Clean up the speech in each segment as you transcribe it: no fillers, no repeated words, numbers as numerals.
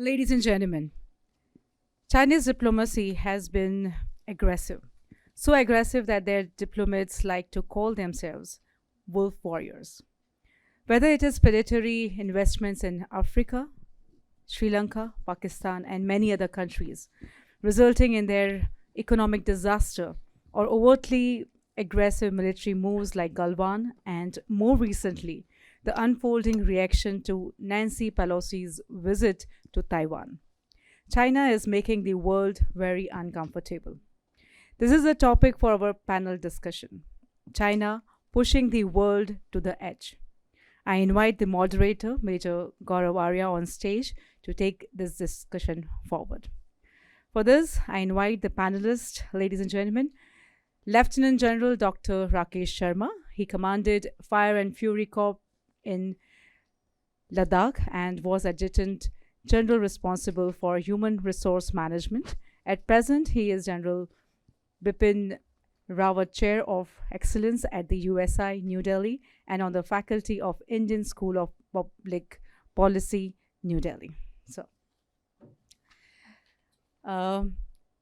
Ladies and gentlemen, Chinese diplomacy has been aggressive. So aggressive that their diplomats like to call themselves wolf warriors. Whether it is predatory investments in Africa, Sri Lanka, Pakistan, and many other countries, resulting in their economic disaster, or overtly aggressive military moves like Galwan, and more recently, the unfolding reaction to Nancy Pelosi's visit to Taiwan. China is making the world very uncomfortable. This is a topic for our panel discussion. China pushing the world to the edge. I invite the moderator, Major Gaurav Arya, on stage to take this discussion forward. For this, I invite the panelists, ladies and gentlemen, Lieutenant General Dr. Rakesh Sharma. He commanded Fire and Fury Corps in Ladakh and was Adjutant General responsible for human resource management. At present, he is General Bipin Rawat Chair of Excellence at the USI, New Delhi, and on the faculty of Indian School of Public Policy, New Delhi. So,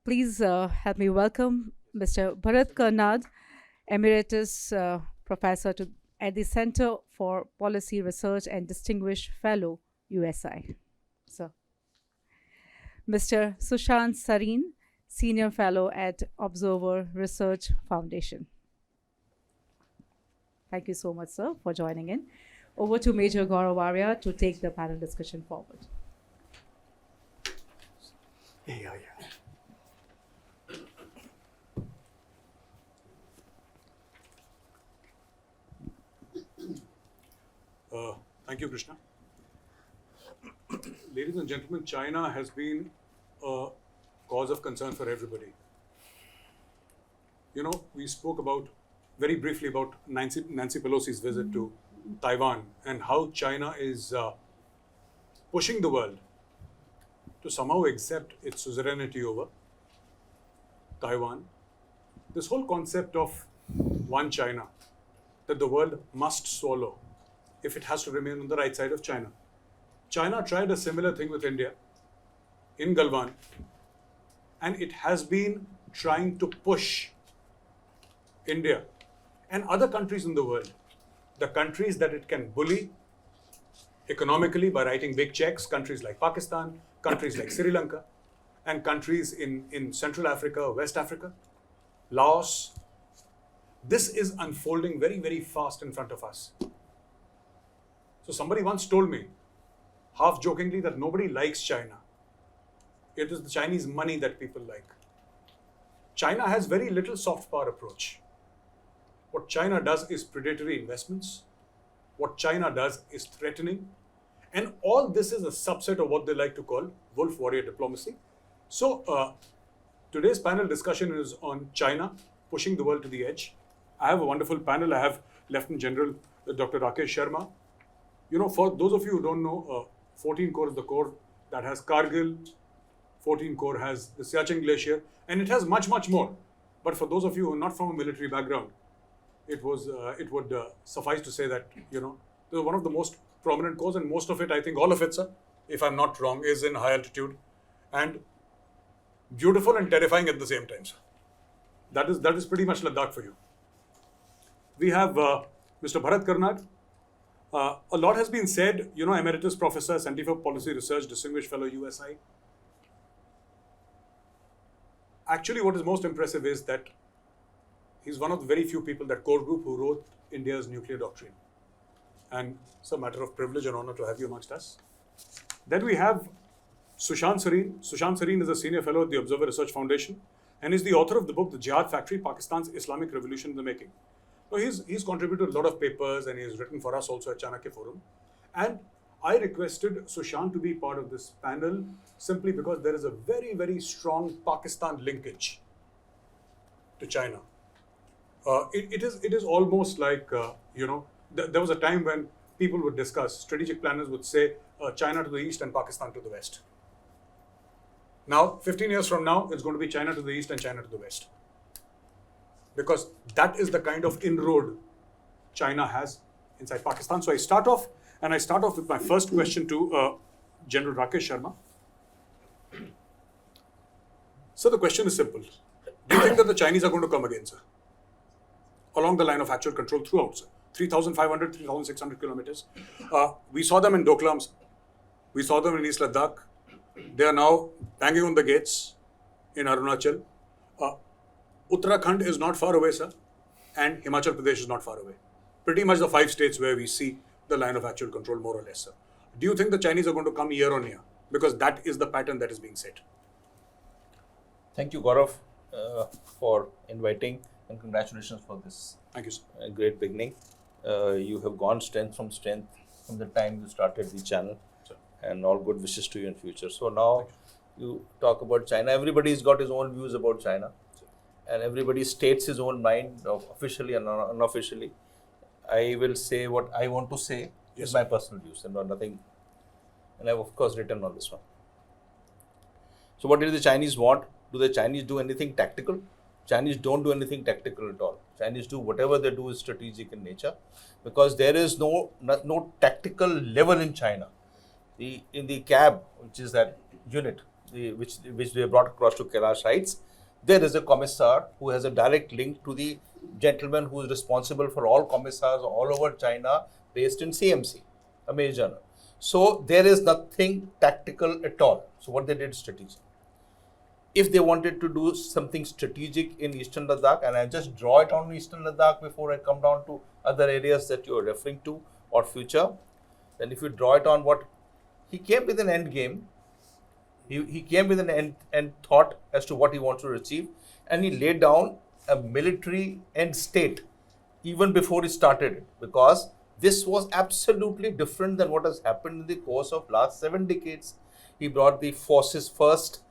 please help me welcome Mr. Bharat Karnad, Emeritus Professor at the Center for Policy Research and Distinguished Fellow, USI. So, Mr. Sushant Sareen, Senior Fellow at Observer Research Foundation. Thank you so much, sir, for joining in. Over to Major Gaurav Arya to take the panel discussion forward. Yeah. Thank you, Krishna. Ladies and gentlemen, China has been a cause of concern for everybody. You know, we spoke very briefly about Nancy Pelosi's visit to Taiwan and how China is pushing the world to somehow accept its suzerainty over Taiwan. This whole concept of one China that the world must swallow if it has to remain on the right side of China. China tried a similar thing with India in Galwan, and it has been trying to push India and other countries in the world, the countries that it can bully economically by writing big checks, countries like Pakistan, countries like Sri Lanka, and countries in Central Africa, West Africa, Laos. This is unfolding very, very fast in front of us. So somebody once told me, half jokingly, that nobody likes China. It is the Chinese money that people like. China has very little soft power approach. What China does is predatory investments. What China does is threatening. And all this is a subset of what they like to call wolf warrior diplomacy. So today's panel discussion is on China pushing the world to the edge. I have a wonderful panel. I have Lieutenant General Dr. Rakesh Sharma. You know, for those of you who don't know, 14 Corps is the corps that has Kargil, 14 Corps has the Siachen Glacier, and it has much, much more. But for those of you who are not from a military background, it would suffice to say that, you know, they're one of the most prominent corps, and most of it, I think all of it, sir, if I'm not wrong, is in high altitude and beautiful and terrifying at the same time, sir. That is pretty much Ladakh for you. We have Mr. Bharat Karnad. A lot has been said, you know, Emeritus Professor, Center for Policy Research, Distinguished Fellow, USI. Actually, what is most impressive is that he's one of the very few people, that core group, who wrote India's nuclear doctrine. And it's a matter of privilege and honor to have you amongst us. Then we have Sushant Sareen. Sushant Sareen is a Senior Fellow at the Observer Research Foundation and is the author of the book, The Jihad Factory, Pakistan's Islamic Revolution in the Making. So he's contributed a lot of papers, and he's written for us also at Chanakya Forum. And I requested Sushant to be part of this panel simply because there is a very, very strong Pakistan linkage to China. It is almost like, you know, there was a time when people would discuss, strategic planners would say China to the east and Pakistan to the west. Now, 15 years from now, it's going to be China to the east and China to the west. Because that is the kind of inroad China has inside Pakistan. So I start off with my first question to General Rakesh Sharma. So the question is simple. Do you think that the Chinese are going to come again, sir? Along the line of actual control throughout, sir. 3,500, 3,600 kilometers. We saw them in Doklam. We saw them in East Ladakh. They are now banging on the gates in Arunachal. Uttarakhand is not far away, sir. And Himachal Pradesh is not far away. Pretty much the 5 states where we see the line of actual control, more or less, sir. Do you think the Chinese are going to come year on year? Because that is the pattern that is being set. Thank you, Gaurav, for inviting, and congratulations for this Thank you, sir. great beginning. You have gone strength from strength from the time you started the channel, Sir. and all good wishes to you in future. So now you talk about China. Everybody's got his own views about China, and everybody states his own mind, officially and unofficially. I will say what I want to say. Yes, Is my personal views and nothing. And I've of course written on this one. So what do the Chinese want? Do the Chinese do anything tactical? Chinese don't do anything tactical at all. Chinese do whatever they do is strategic in nature, because there is no tactical level in China. In the CAB, which is that unit, which they brought across to Kailash Heights, there is a commissar who has a direct link to the gentleman who is responsible for all commissars all over China, based in CMC, a major. So there is nothing tactical at all. So what they did is strategic. If they wanted to do something strategic in Eastern Ladakh, and I just draw it on Eastern Ladakh before I come down to other areas that you are referring to or future, then if you draw it on what he came with an end game, he came with an end thought as to what he wants to achieve, and he laid down a military end state even before he started it, because this was absolutely different than what has happened in the course of last 7 decades. He brought the forces first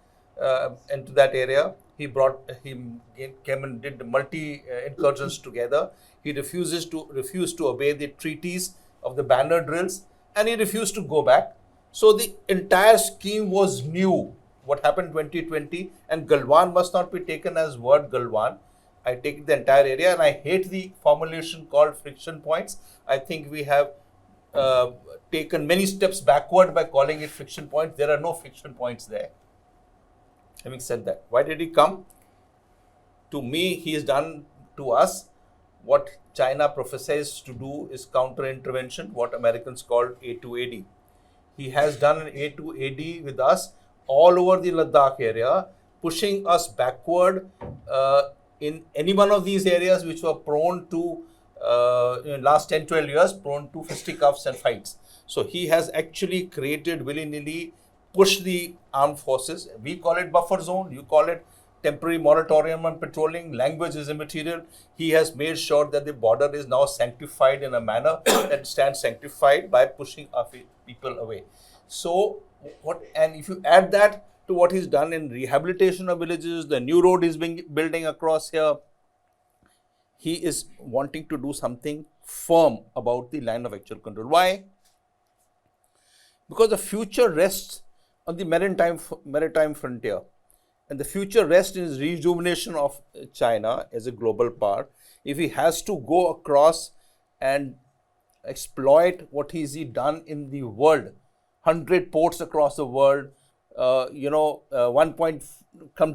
into that area. He came and did multi incursions together. He refused to obey the treaties of the banner drills, and he refused to go back. So the entire scheme was new. What happened 2020, and Galwan must not be taken as word Galwan. I take the entire area, and I hate the formulation called friction points. I think we have taken many steps backward by calling it friction points. There are no friction points there. Having said that, why did he come? To me, he has done to us what China prophesies to do is counter-intervention, what Americans call A2AD. He has done an A2AD with us all over the Ladakh area, pushing us backward in any one of these areas which were prone to, in last 10, 12 years, prone to fisticuffs and fights. So he has actually created willy-nilly, push the armed forces. We call it buffer zone. You call it temporary moratorium on patrolling. Language is immaterial. He has made sure that the border is now sanctified in a manner that stands sanctified by pushing our people away. So and if you add that to what he's done in rehabilitation of villages, the new road is being building across here, he is wanting to do something firm about the line of actual control. Why? Because the future rests on the maritime frontier, and the future rests in his rejuvenation of China as a global power. If he has to go across and exploit what he's done in the world, 100 ports across the world, $1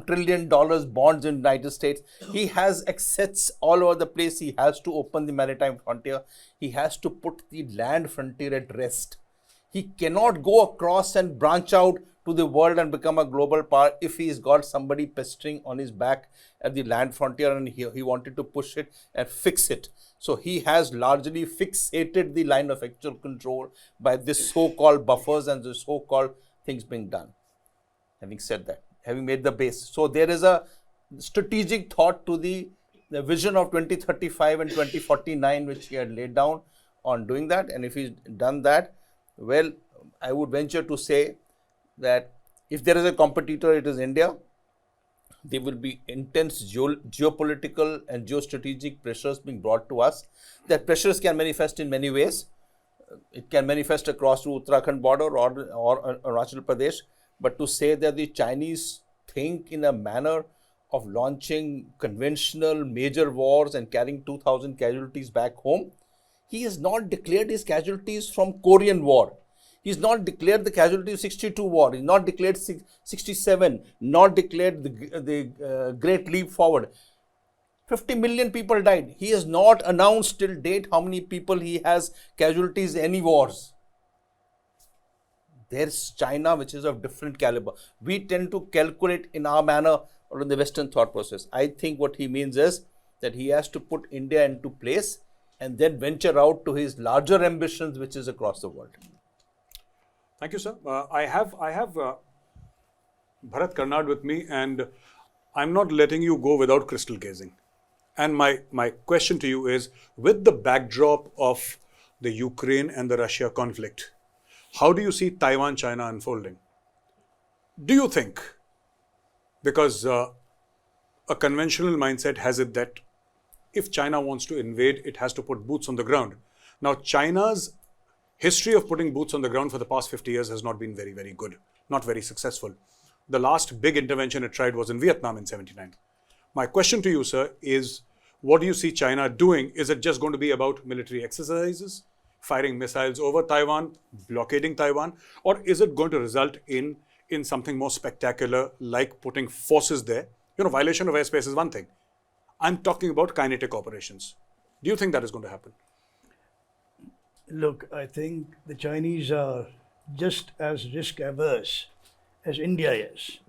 trillion bonds in the United States. He has assets all over the place. He has to open the maritime frontier. He has to put the land frontier at rest. He cannot go across and branch out to the world and become a global power if he's got somebody pestering on his back at the land frontier, and he wanted to push it and fix it. So he has largely fixated the line of actual control by this so-called buffers and the so-called things being done. Having said that, having made the base, so there is a strategic thought to the vision of 2035 and 2049 which he had laid down on doing that. And if he's done that, well, I would venture to say that if there is a competitor, it is India. There will be intense geopolitical and geostrategic pressures being brought to us. That pressures can manifest in many ways. It can manifest across the Uttarakhand border or Arunachal Pradesh. But to say that the Chinese think in a manner of launching conventional major wars and carrying 2,000 casualties back home, he has not declared his casualties from Korean War. He's not declared the casualty of 62 war. He's not declared 67. Not declared the Great Leap Forward. 50 million people died. He has not announced till date how many people he has casualties in any wars. There's China, which is of different caliber. We tend to calculate in our manner or in the Western thought process. I think what he means is that he has to put India into place and then venture out to his larger ambitions, which is across the world. Thank you, sir. I have Bharat Karnad with me, and I'm not letting you go without crystal gazing. And my question to you is, with the backdrop of the Ukraine and the Russia conflict, how do you see Taiwan-China unfolding? Do you think, because a conventional mindset has it that if China wants to invade, it has to put boots on the ground. Now, China's history of putting boots on the ground for the past 50 years has not been very, very good, not very successful. The last big intervention it tried was in Vietnam in '79. My question to you, sir, is what do you see China doing? Is it just going to be about military exercises, firing missiles over Taiwan, blockading Taiwan, or is it going to result in something more spectacular like putting forces there? Violation of airspace is one thing. I'm talking about kinetic operations. Do you think that is going to happen? Look, I think the Chinese are just as risk averse as India is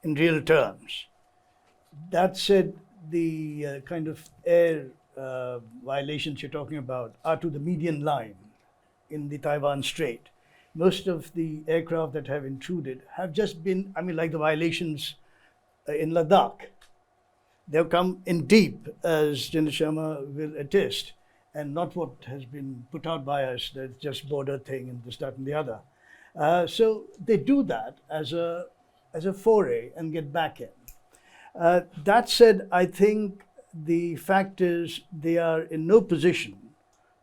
in real terms. That said, the kind of air violations you're talking about are to the median line in the Taiwan Strait. Most of the aircraft that have intruded have just been, like the violations in Ladakh. They've come in deep, as General Sharma will attest, and not what has been put out by us, that's just border thing and this, that, and the other. So they do that as a foray and get back in. That said, I think the fact is they are in no position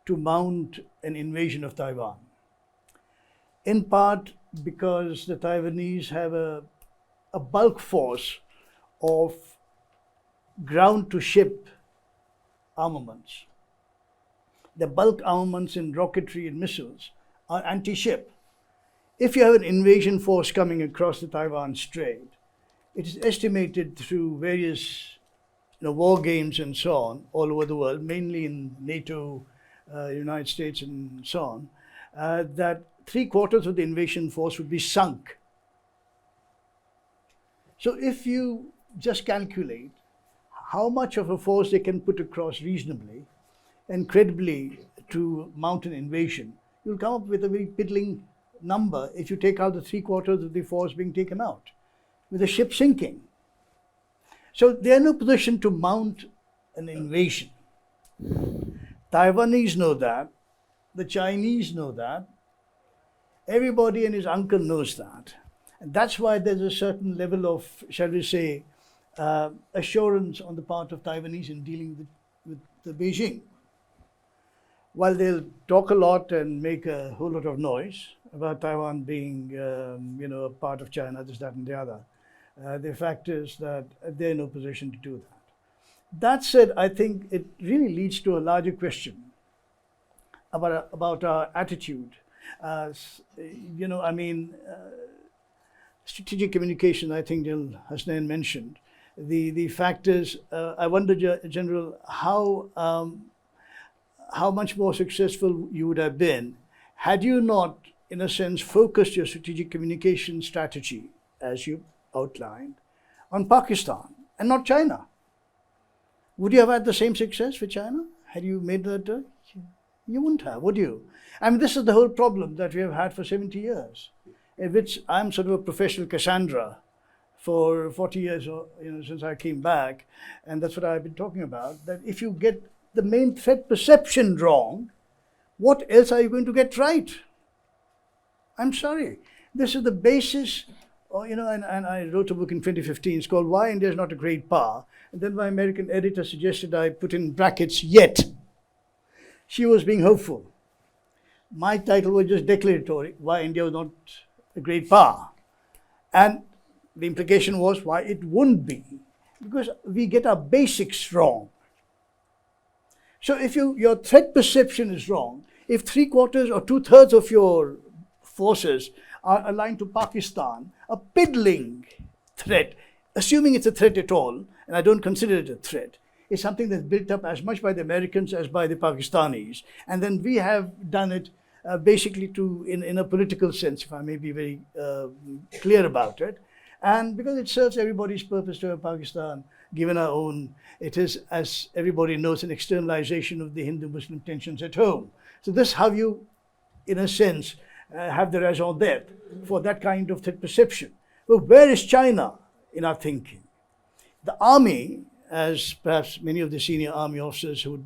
to mount an invasion of Taiwan. In part because the Taiwanese have a bulk force of ground-to-ship armaments. The bulk armaments in rocketry and missiles are anti-ship. If you have an invasion force coming across the Taiwan Strait, it is estimated through various war games and so on all over the world, mainly in NATO, United States and so on, that 3/4 of the invasion force would be sunk. So if you just calculate how much of a force they can put across reasonably and credibly to mount an invasion, you'll come up with a very piddling number if you take out the 3/4 of the force being taken out, with the ship sinking. So they are in no position to mount an invasion. Taiwanese know that, the Chinese know that, everybody and his uncle knows that. And that's why there's a certain level of, shall we say, assurance on the part of Taiwanese in dealing with the Beijing. While they'll talk a lot and make a whole lot of noise about Taiwan being, a part of China, this, that, and the other, the fact is that they're in no position to do that. That said, I think it really leads to a larger question about our attitude. Strategic communication, I think General Hasnain mentioned. The fact is, I wonder, General, how much more successful you would have been had you not, in a sense, focused your strategic communication strategy, as you outlined, on Pakistan and not China. Would you have had the same success with China had you made that? You wouldn't have, would you? This is the whole problem that we have had for 70 years, in which I'm sort of a professional Cassandra for 40 years, since I came back, and that's what I've been talking about, that if you get the main threat perception wrong, what else are you going to get right? I'm sorry. This is the basis, and I wrote a book in 2015, it's called Why India is Not a Great Power, and then my American editor suggested I put in brackets, yet. She was being hopeful. My title was just declaratory, why India was not a great power. And the implication was why it wouldn't be, because we get our basics wrong. So if your threat perception is wrong, if 3/4 or 2/3 of your forces are aligned to Pakistan, a piddling threat, assuming it's a threat at all, and I don't consider it a threat, is something that's built up as much by the Americans as by the Pakistanis. And then we have done it basically in a political sense, if I may be very clear about it. And because it serves everybody's purpose to have Pakistan, given our own, it is, as everybody knows, an externalization of the Hindu-Muslim tensions at home. So this is how you, in a sense, have the raison d'etre for that kind of threat perception. But where is China in our thinking? The army, as perhaps many of the senior army officers who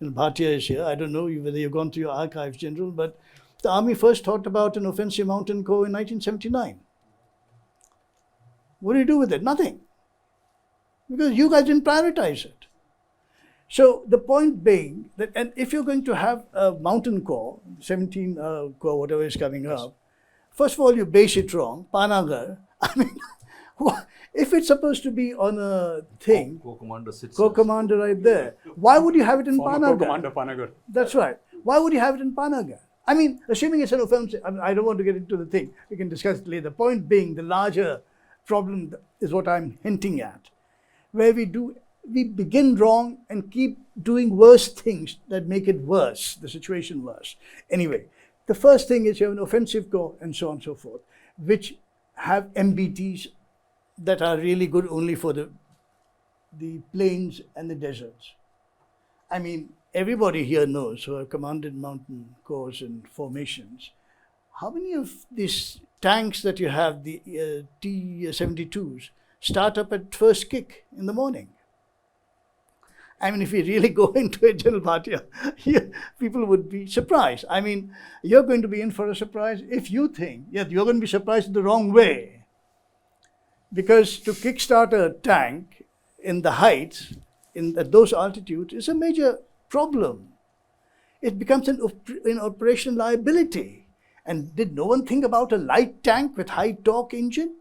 Bhatia is here, I don't know whether you've gone through your archives, General, but the army first thought about an offensive mountain corps in 1979. What do you do with it? Nothing. Because you guys didn't prioritize it. So the point being that, and if you're going to have a mountain corps, 17 corps, whatever is coming up, first of all, you base it wrong, Panagar. I mean, if it's supposed to be on a thing, Co-commander sits. co-commander right there, why would you have it in Panagar? Co-commander Panagar. That's right. Why would you have it in Panagar? I mean, assuming it's an offensive, I don't want to get into the thing. We can discuss it later. The point being, the larger problem is what I'm hinting at, where we begin wrong and keep doing worse things that make it worse, the situation worse. Anyway, the first thing is you have an offensive corps and so on and so forth, which have MBTs that are really good only for the plains and the deserts. I mean, everybody here knows who have commanded mountain corps and formations, how many of these tanks that you have, the T-72s, start up at first kick in the morning? I mean, if we really go into it, General Bhatia, people would be surprised. I mean, you're going to be in for a surprise if you think, yeah, you're going to be surprised the wrong way. Because to kickstart a tank in the heights, at those altitudes, is a major problem. It becomes an operational liability. And did no one think about a light tank with high torque engine?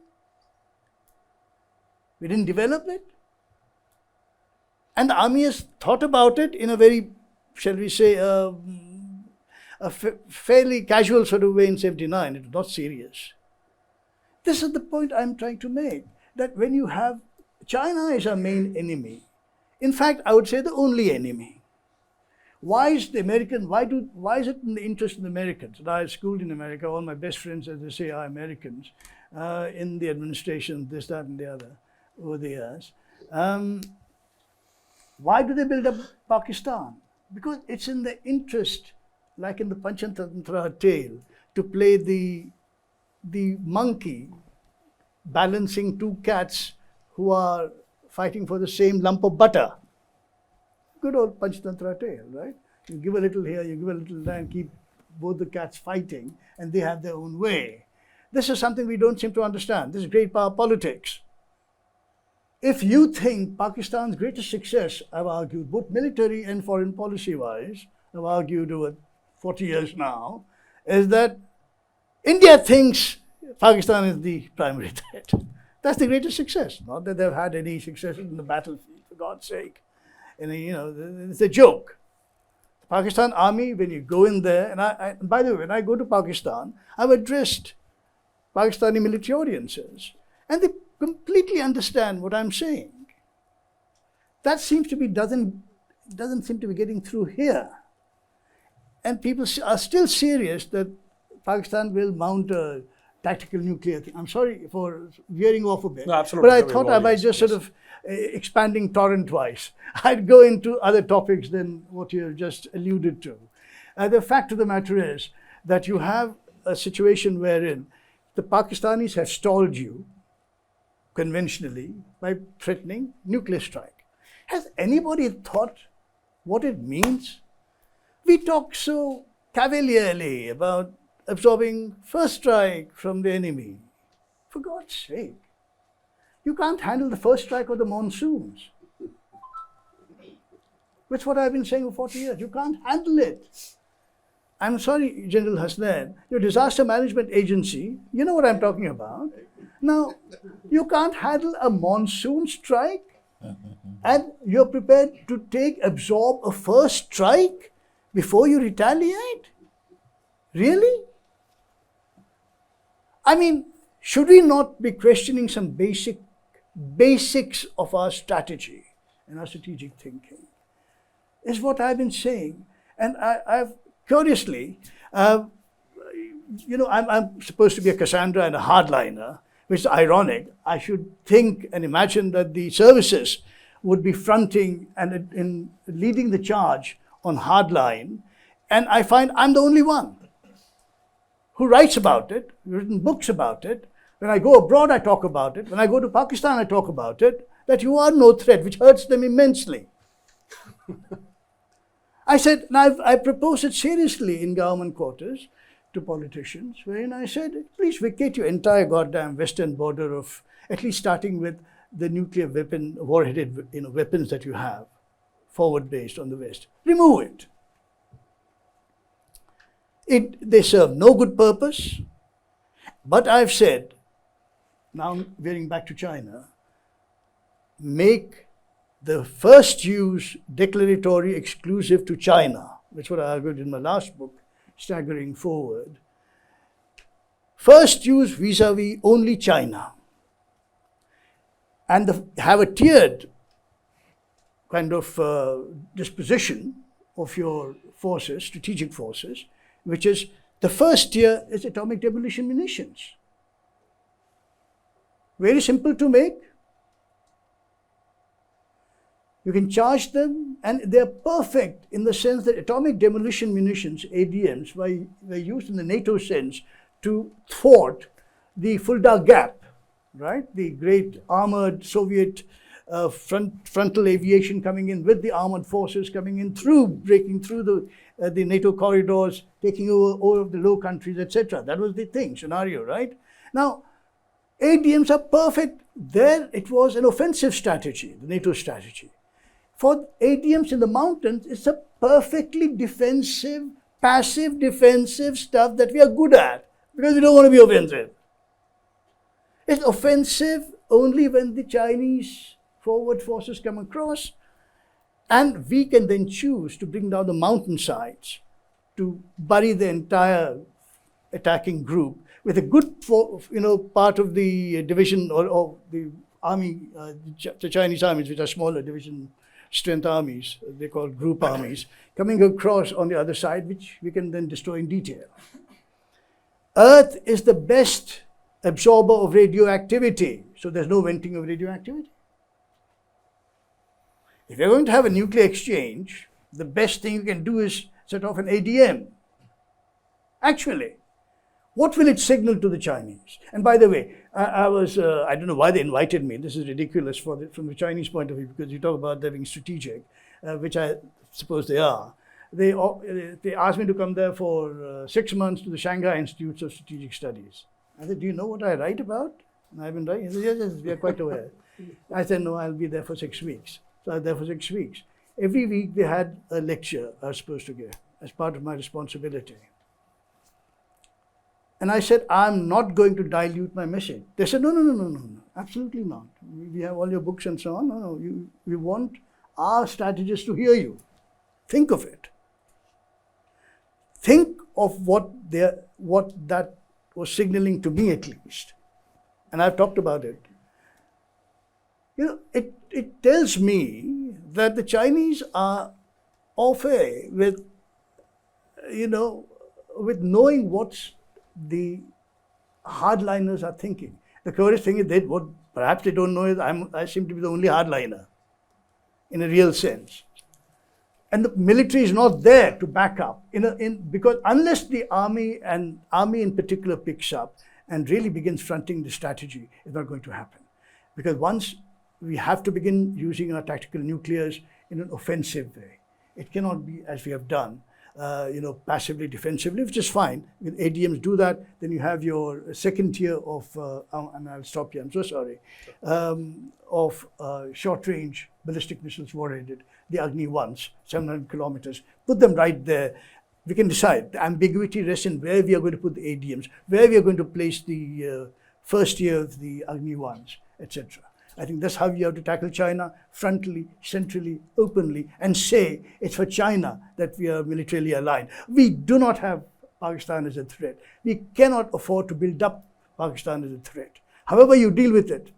We didn't develop it. And the army has thought about it in a very, shall we say, fairly casual sort of way in 79. It was not serious. This is the point I'm trying to make, that when you have, China is our main enemy. In fact, I would say the only enemy. Why is it in the interest of the Americans? And I schooled in America, all my best friends, as they say, are Americans, in the administration, this, that, and the other, over the years. Why do they build up Pakistan? Because it's in the interest, like in the Panchatantra tale, to play the monkey balancing two cats who are fighting for the same lump of butter. Good old Panchatantra tale, right? You give a little here, you give a little there, and keep both the cats fighting, and they have their own way. This is something we don't seem to understand. This is great power politics. If you think Pakistan's greatest success, I've argued, both military and foreign policy-wise, I've argued over 40 years now, is that India thinks Pakistan is the primary threat. That's the greatest success. Not that they've had any success in the battlefield, for God's sake. And, it's a joke. The Pakistan army, when you go in there, and by the way, when I go to Pakistan, I've addressed Pakistani military audiences, and they completely understand what I'm saying. That seems to be doesn't seem to be getting through here. And people are still serious that Pakistan will mount a tactical nuclear thing. I'm sorry for veering off a bit. No, absolutely. But I thought I might just sort of expanding torrent-wise. I'd go into other topics than what you just alluded to. The fact of the matter is that you have a situation wherein the Pakistanis have stalled you conventionally by threatening nuclear strike. Has anybody thought what it means? We talk so cavalierly about absorbing first strike from the enemy. For God's sake, you can't handle the first strike of the monsoons. That's what I've been saying for 40 years. You can't handle it. I'm sorry, General Hasnain, your disaster management agency, you know what I'm talking about. Now, you can't handle a monsoon strike and you're prepared to absorb a first strike before you retaliate? Really? I mean, should we not be questioning some basics of our strategy and our strategic thinking? Is what I've been saying. And I've curiously, I'm supposed to be a Cassandra and a hardliner, which is ironic. I should think and imagine that the services would be fronting and in leading the charge on hardline. And I find I'm the only one who writes about it, written books about it. When I go abroad, I talk about it. When I go to Pakistan, I talk about it, that you are no threat, which hurts them immensely. I said, now I proposed it seriously in government quarters to politicians, wherein I said, please vacate your entire goddamn western border of, at least starting with the nuclear weapon, warheaded weapons that you have, forward-based on the West. Remove it. They serve no good purpose. But I've said, now veering back to China, make the first use declaratory exclusive to China, which is what I argued in my last book, Staggering Forward. First use vis-a-vis only China. And have a tiered kind of disposition of your forces, strategic forces, which is the first tier is atomic demolition munitions. Very simple to make. You can charge them, and they're perfect in the sense that atomic demolition munitions, ADMs, were used in the NATO sense to thwart the Fulda Gap, right? The great armored Soviet frontal aviation coming in with the armored forces coming in through, breaking through the NATO corridors, taking over all of the low countries, etc. That was the thing, scenario, right? Now, ADMs are perfect. There it was an offensive strategy, the NATO strategy. For ADMs in the mountains, it's a perfectly defensive, passive defensive stuff that we are good at because we don't want to be offensive. It's offensive only when the Chinese forward forces come across, and we can then choose to bring down the mountainsides to bury the entire attacking group with a good part of the division or the army, the Chinese armies, which are smaller division strength armies, they call group armies, coming across on the other side, which we can then destroy in detail. Earth is the best absorber of radioactivity, so there's no venting of radioactivity. If you're going to have a nuclear exchange, the best thing you can do is set off an ADM. Actually, what will it signal to the Chinese? And by the way, I don't know why they invited me. This is ridiculous from the Chinese point of view, because you talk about them being strategic, which I suppose they are. They asked me to come there for 6 months to the Shanghai Institutes of Strategic Studies. I said, do you know what I write about? And I've been writing. He said, yes, we are quite aware. I said, no, I'll be there for 6 weeks. So I was there for 6 weeks. Every week they had a lecture I was supposed to give as part of my responsibility. And I said, I'm not going to dilute my message. They said, no, absolutely not. We have all your books and so on. No, we want our strategists to hear you. Think of it. Think of what that was signaling to me, at least. And I've talked about it. It tells me that the Chinese are au fait with knowing what the hardliners are thinking. The curious thing is what perhaps they don't know is I seem to be the only hardliner in a real sense. And the military is not there to back up because unless the army in particular picks up and really begins fronting the strategy, it's not going to happen. Because once we have to begin using our tactical nuclears in an offensive way. It cannot be as we have done, passively, defensively, which is fine. When ADMs do that, then you have your second tier of, and I'll stop here, I'm so sorry, of short-range ballistic missiles warheaded, the Agni 1s, 700 kilometers. Put them right there. We can decide. The ambiguity rests in where we are going to put the ADMs, where we are going to place the first tier of the Agni 1s, etc. I think that's how you have to tackle China, frontally, centrally, openly, and say it's for China that we are militarily aligned. We do not have Pakistan as a threat. We cannot afford to build up Pakistan is a threat. However you deal with it,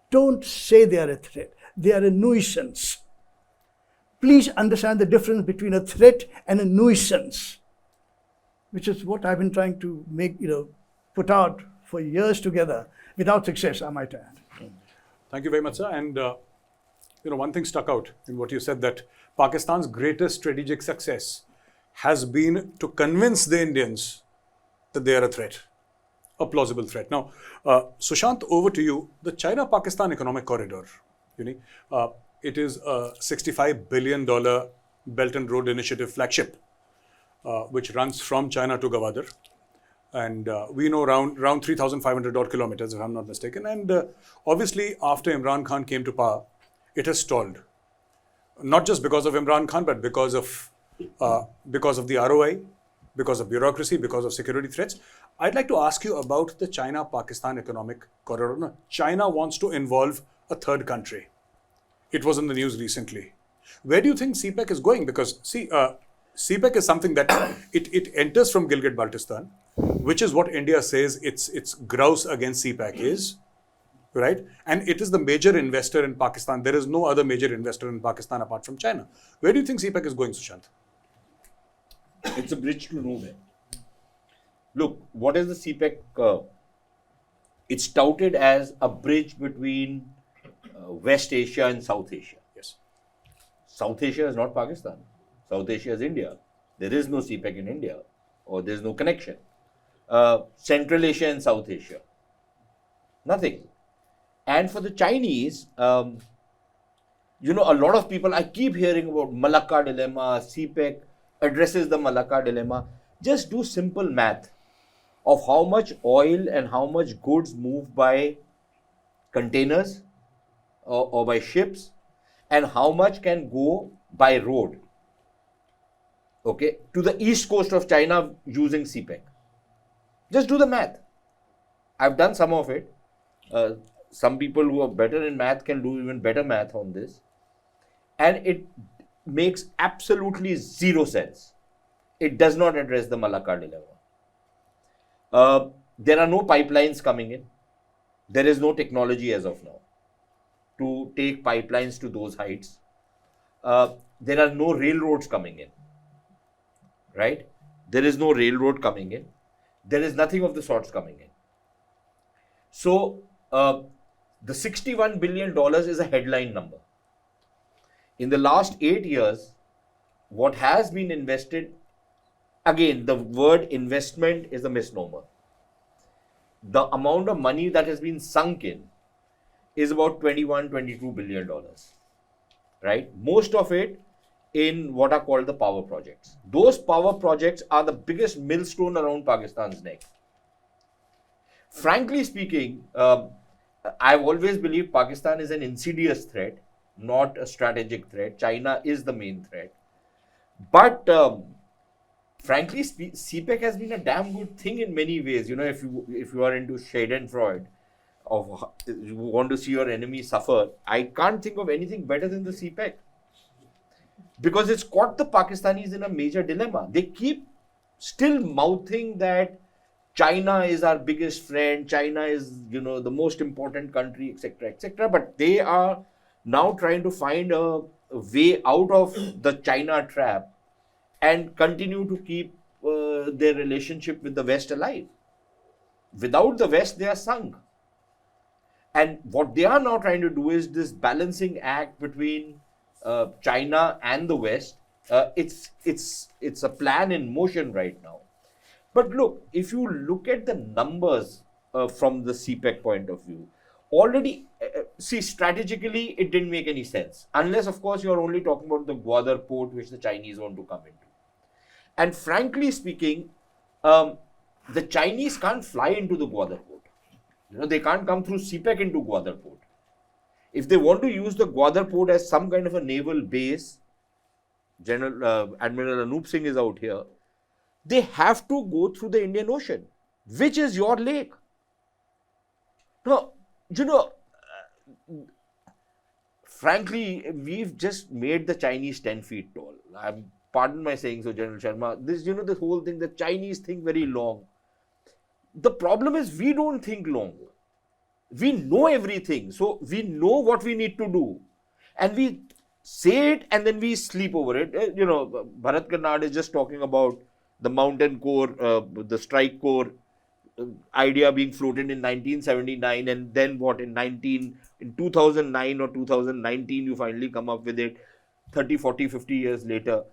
don't say they are a threat. They are a nuisance. Please understand the difference between a threat and a nuisance, which is what I've been trying to make, put out for years together, without success, I might add. Thank you very much, sir. And one thing stuck out in what you said, that Pakistan's greatest strategic success has been to convince the Indians that they are a threat, a plausible threat. Now, Sushant, over to you. The China-Pakistan Economic Corridor, it is a $65 billion Belt and Road Initiative flagship, which runs from China to Gwadar. And we know around 3,500 odd kilometers, if I'm not mistaken. And obviously, after Imran Khan came to power, it has stalled. Not just because of Imran Khan, but because of the ROI, because of bureaucracy, because of security threats. I'd like to ask you about the China-Pakistan Economic Corridor. No, China wants to involve a third country. It was in the news recently. Where do you think CPEC is going? Because, CPEC is something that it enters from Gilgit-Baltistan, which is what India says its grouse against CPEC is, right? And it is the major investor in Pakistan. There is no other major investor in Pakistan apart from China. Where do you think CPEC is going, Sushant? It's a bridge to nowhere. Look, what is the CPEC? It's touted as a bridge between West Asia and South Asia. Yes. South Asia is not Pakistan. South Asia is India. There is no CPEC in India, or there is no connection. Central Asia and South Asia, nothing. And for the Chinese, a lot of people, I keep hearing about Malacca Dilemma, CPEC addresses the Malacca Dilemma. Just do simple math of how much oil and how much goods move by containers or by ships, and how much can go by road, to the east coast of China using CPEC. Just do the math. I've done some of it. Some people who are better in math can do even better math on this. And it makes absolutely zero sense. It does not address the Malacca Dilemma. There are no pipelines coming in. There is no technology as of now to take pipelines to those heights. There are no railroads coming in, right? There is no railroad coming in. There is nothing of the sorts coming in. So, the $61 billion is a headline number. In the last 8 years, what has been invested, again, the word investment is a misnomer. The amount of money that has been sunk in is about $22 billion, right? Most of it in what are called the power projects. Those power projects are the biggest millstone around Pakistan's neck. Frankly speaking, I've always believed Pakistan is an insidious threat, not a strategic threat. China is the main threat. But frankly, CPEC has been a damn good thing in many ways. If you are into Schadenfreude, of you want to see your enemy suffer, I can't think of anything better than the CPEC. Because it's caught the Pakistanis in a major dilemma. They keep still mouthing that China is our biggest friend, China is, the most important country, etc., etc. But they are now trying to find a way out of the China trap and continue to keep their relationship with the West alive. Without the West, they are sunk. And what they are now trying to do is this balancing act between China and the West. It's a plan in motion right now. But look, if you look at the numbers from the CPEC point of view, already, strategically, it didn't make any sense. Unless, of course, you're only talking about the Gwadar port, which the Chinese want to come into. And frankly speaking, the Chinese can't fly into the Gwadar port. They can't come through CPEC into Gwadar port. If they want to use the Gwadar port as some kind of a naval base, Admiral Anup Singh is out here, they have to go through the Indian Ocean, which is your lake. Now, frankly, we've just made the Chinese 10 feet tall. Pardon my saying so, General Sharma. This whole thing, the Chinese think very long. the problem is we don't think long. We know everything. So we know what we need to do. And we say it and then we sleep over it. Bharat Karnad is just talking about the mountain core, the strike core idea being floated in 1979, and then what, in 2009 or 2019 you finally come up with it 30, 40, 50 years later.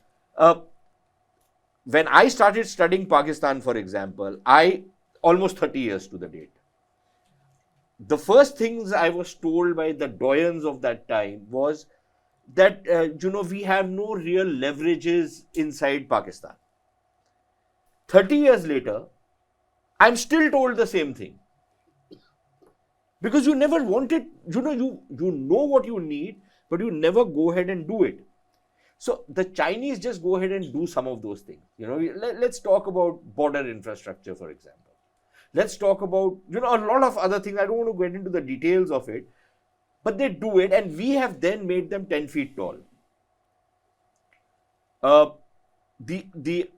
When I started studying Pakistan, for example, almost 30 years to the date, the first things I was told by the doyens of that time was that, we have no real leverages inside Pakistan. 30 years later, I'm still told the same thing. Because you never wanted, you know what you need, but you never go ahead and do it. So the Chinese just go ahead and do some of those things. Let's talk about border infrastructure, for example. Let's talk about, a lot of other things. I don't want to get into the details of it, but they do it, and we have then made them 10 feet tall. The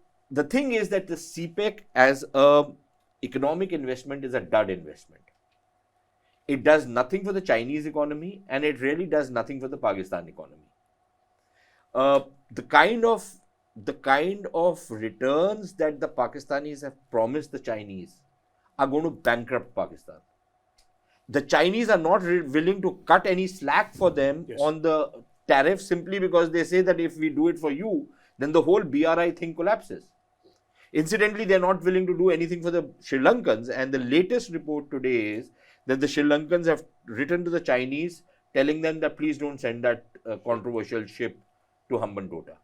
thing is that the CPEC as a economic investment is a dud investment. It does nothing for the Chinese economy, and it really does nothing for the Pakistan economy. The kind of returns that the Pakistanis have promised the Chinese are going to bankrupt Pakistan. The Chinese are not willing to cut any slack for them on the tariff, simply because they say that if we do it for you, then the whole BRI thing collapses. Incidentally, they're not willing to do anything for the Sri Lankans, and the latest report today is that the Sri Lankans have written to the Chinese telling them that please don't send that controversial ship to Hambantota.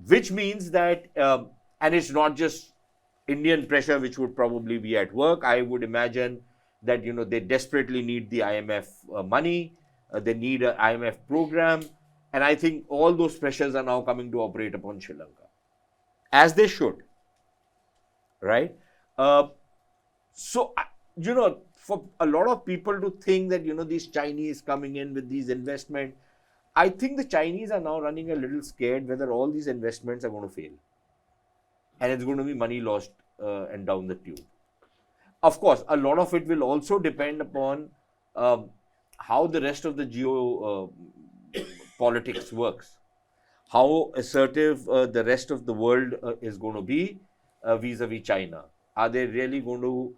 Which means that, and it's not just Indian pressure which would probably be at work. I would imagine that, they desperately need the IMF money, they need an IMF program, and I think all those pressures are now coming to operate upon Sri Lanka, as they should, right? So, for a lot of people to think that, these Chinese coming in with these investments, I think the Chinese are now running a little scared whether all these investments are going to fail. And it's going to be money lost and down the tube. Of course, a lot of it will also depend upon how the rest of the geopolitics works. How assertive the rest of the world is going to be vis-a-vis China. Are they really going to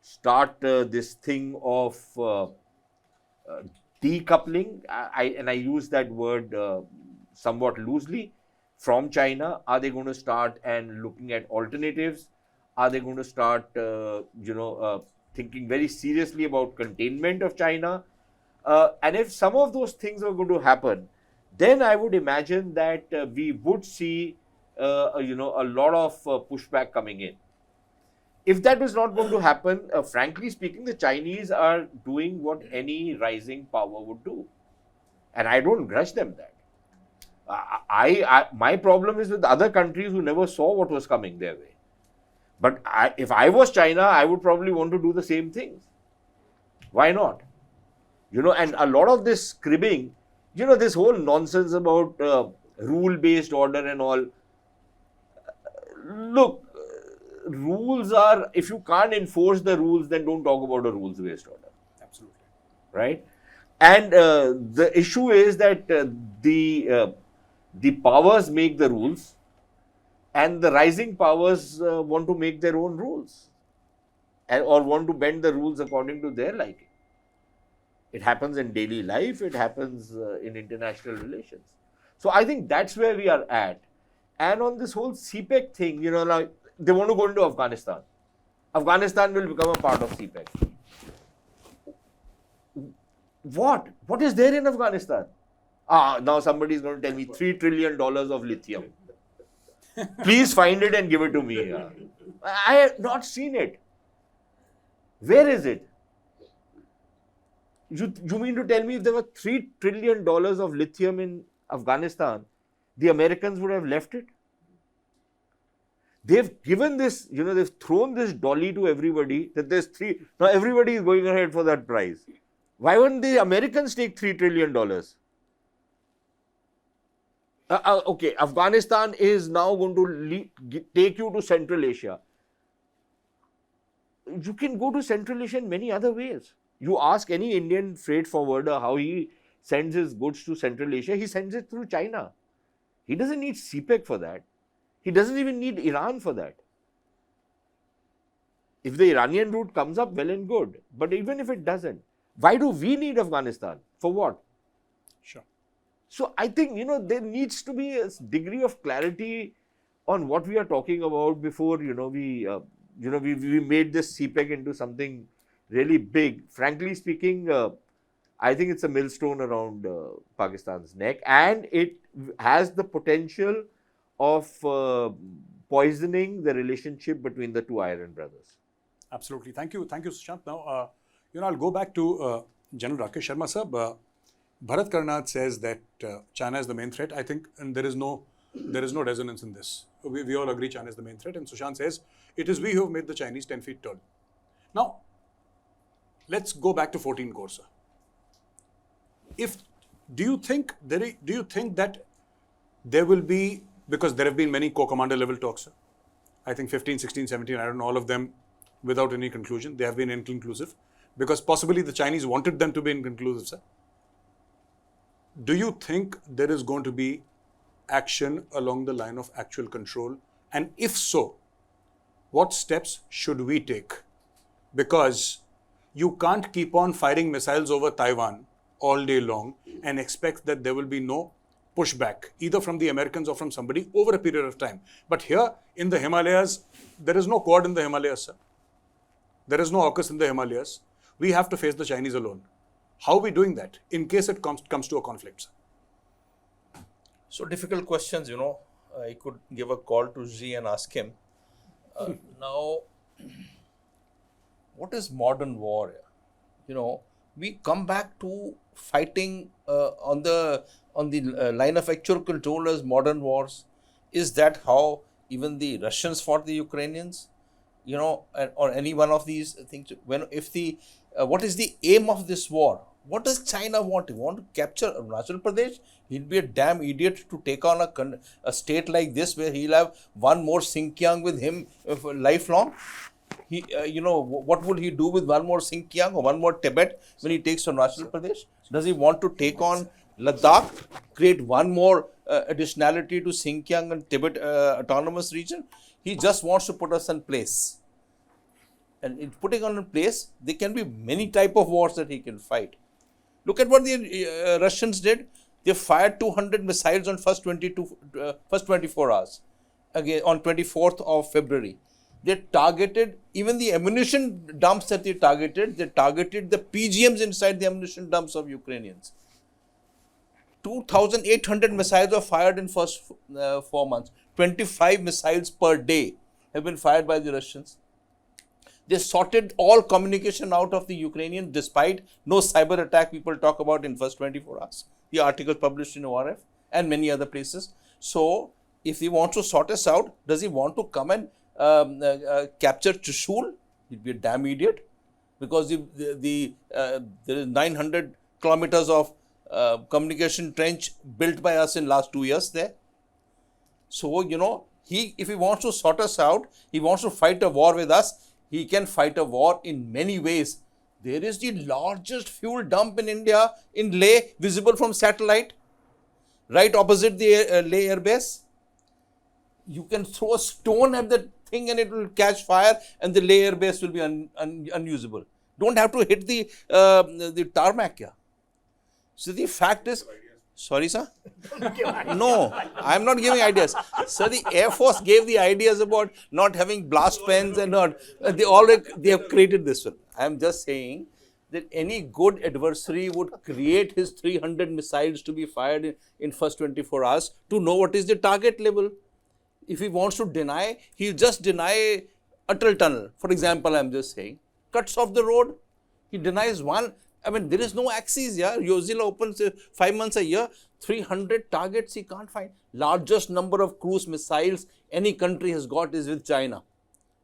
start this thing of decoupling? I use that word somewhat loosely, from China. Are they going to start and looking at alternatives? Are they going to start, thinking very seriously about containment of China? And if some of those things are going to happen, then I would imagine that we would see, a lot of pushback coming in. If that is not going to happen, frankly speaking, the Chinese are doing what any rising power would do. And I don't grudge them that. My problem is with other countries who never saw what was coming their way. But if I was China, I would probably want to do the same things. Why not? And a lot of this cribbing, this whole nonsense about rule-based order and all. Look, rules are, if you can't enforce the rules, then don't talk about a rules-based order. Absolutely. Right? And the issue is that the powers make the rules, and the rising powers want to make their own rules, or want to bend the rules according to their liking. It happens in daily life, it happens in international relations. So I think that's where we are at. And on this whole CPEC thing, like they want to go into Afghanistan. Afghanistan will become a part of CPEC. What? What is there in Afghanistan? Now somebody is going to tell me $3 trillion of lithium. Please find it and give it to me. I have not seen it. Where is it? You mean to tell me if there were $3 trillion of lithium in Afghanistan, the Americans would have left it? They've given this, they've thrown this dolly to everybody that there's three. Now everybody is going ahead for that prize. Why wouldn't the Americans take $3 trillion? Okay, Afghanistan is now going to take you to Central Asia. You can go to Central Asia in many other ways. You ask any Indian freight forwarder how he sends his goods to Central Asia, he sends it through China. He doesn't need CPEC for that. He doesn't even need Iran for that. If the Iranian route comes up, well and good. But even if it doesn't, why do we need Afghanistan? For what? Sure. So I think, there needs to be a degree of clarity on what we are talking about before, we made this CPEC into something really big. Frankly speaking, I think it's a millstone around Pakistan's neck, and it has the potential of poisoning the relationship between the two Iron brothers. Absolutely. Thank you, Sushant. Now, I'll go back to General Rakesh Sharma sir. Bharat Karnath says that China is the main threat. I think, and there is no resonance in this. We all agree China is the main threat. And Sushant says it is we who have made the Chinese 10 feet tall. Now, let's go back to 14 core, sir. Do you think that there will be, because there have been many co-commander level talks, sir. I think 15, 16, 17, I don't know, all of them without any conclusion. They have been inconclusive because possibly the Chinese wanted them to be inconclusive, sir. Do you think there is going to be action along the line of actual control? And if so, what steps should we take? Because you can't keep on firing missiles over Taiwan all day long and expect that there will be no pushback, either from the Americans or from somebody over a period of time. But here in the Himalayas, there is no Quad in the Himalayas, sir. There is no AUKUS in the Himalayas. We have to face the Chinese alone. How are we doing that in case it comes to a conflict, sir? So difficult questions, I could give a call to Xi and ask him. Now, what is modern war? We come back to fighting on the line of actual control as modern wars. Is that how even the Russians fought the Ukrainians? Or any one of these things. What is the aim of this war? What does China want? They want to capture Arunachal Pradesh? He'd be a damn idiot to take on a state like this where he'll have one more Xinjiang with him lifelong. What would he do with one more Xinjiang or one more Tibet when he takes Arunachal Pradesh? Does he want to take on Ladakh, create one more additionality to Xinjiang and Tibet autonomous region? He just wants to put us in place. And in putting on in place, there can be many type of wars that he can fight. Look at what the Russians did. They fired 200 missiles on first 24 hours. Again, on 24th of February. They targeted, even the ammunition dumps that they targeted the PGMs inside the ammunition dumps of Ukrainians. 2,800 missiles were fired in first 4 months. 25 missiles per day have been fired by the Russians. They sorted all communication out of the Ukrainian despite no cyber attack people talk about in first 24 hours. The articles published in ORF and many other places. So, if he wants to sort us out, does he want to come and capture Trishul? He'd be a damn idiot. Because there is 900 kilometers of communication trench built by us in last 2 years there. So, if he wants to sort us out, he wants to fight a war with us, he can fight a war in many ways. There is the largest fuel dump in India, in Leh, visible from satellite, right opposite the Leh Air Base. You can throw a stone at the thing and it will catch fire and the Leh Air Base will be unusable. Don't have to hit the tarmac here. So the fact is, sorry, sir? No, I'm not giving ideas. Sir, the Air Force gave the ideas about not having blast pens and not. They have created this one. I'm just saying that any good adversary would create his 300 missiles to be fired in first 24 hours to know what is the target level. If he wants to deny, he'll just deny Atal Tunnel. For example, I'm just saying, cuts off the road. He denies one. I mean, there is no axis, yeah. Yozilla opens 5 months a year, 300 targets he can't find. Largest number of cruise missiles any country has got is with China,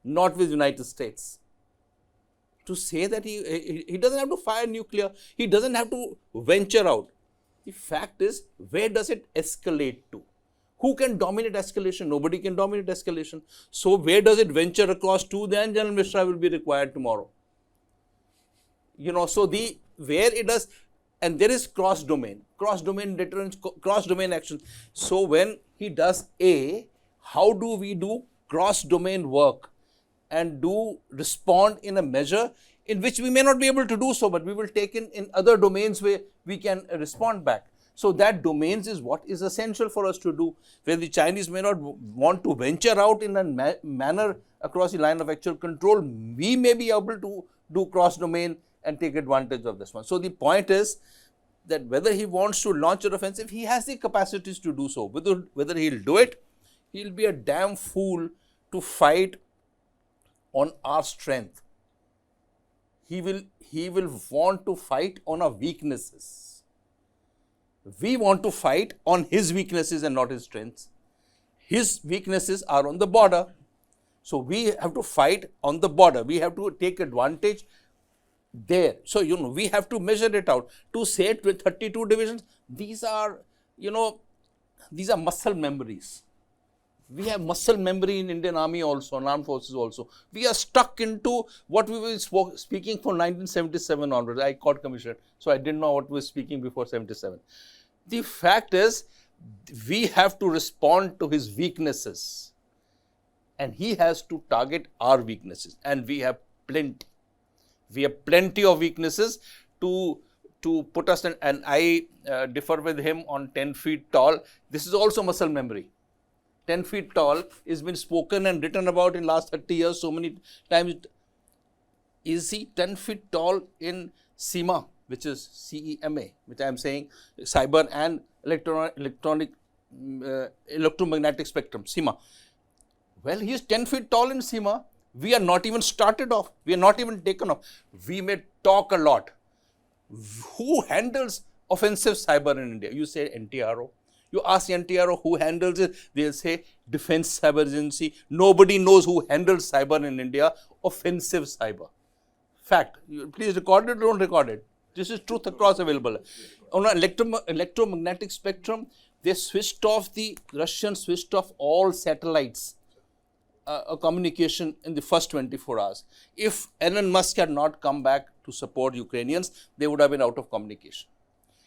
not with United States. To say that he doesn't have to fire nuclear, he doesn't have to venture out. The fact is, where does it escalate to? Who can dominate escalation? Nobody can dominate escalation. So where does it venture across to? Then General Mishra will be required tomorrow. So where it does, and there is cross-domain deterrence, cross-domain action. So when he does A, how do we do cross-domain work and respond in a measure in which we may not be able to do so, but we will take in other domains where we can respond back. So that domains is what is essential for us to do, where the Chinese may not want to venture out in a manner across the line of actual control. We may be able to do cross-domain and take advantage of this one. So the point is that whether he wants to launch an offensive, he has the capacities to do so. Whether he'll do it, he'll be a damn fool to fight on our strength. He will want to fight on our weaknesses. We want to fight on his weaknesses and not his strengths. His weaknesses are on the border. So we have to fight on the border. We have to take advantage there. So, we have to measure it out. To say 32 divisions, these are muscle memories. We have muscle memory in Indian Army also, and armed forces also. We are stuck into what we were speaking from 1977 onwards. I caught commissioner, so I didn't know what we were speaking before 77. The fact is, we have to respond to his weaknesses, and he has to target our weaknesses, and we have plenty. We have plenty of weaknesses to put us in, and I differ with him on 10 feet tall. This is also muscle memory. 10 feet tall has been spoken and written about in last 30 years so many times. Is he 10 feet tall in CEMA, which is CEMA, which I am saying, cyber and electromagnetic spectrum, CEMA. Well, he is 10 feet tall in CEMA. We are not even started off. We are not even taken off. We may talk a lot. Who handles offensive cyber in India? You say NTRO. You ask NTRO who handles it, they'll say Defense Cyber Agency. Nobody knows who handles cyber in India, offensive cyber. Fact. Please record it or don't record it. This is truth across available. On an electromagnetic spectrum, Russians switched off all satellites communication in the first 24 hours. If Elon Musk had not come back to support Ukrainians, they would have been out of communication.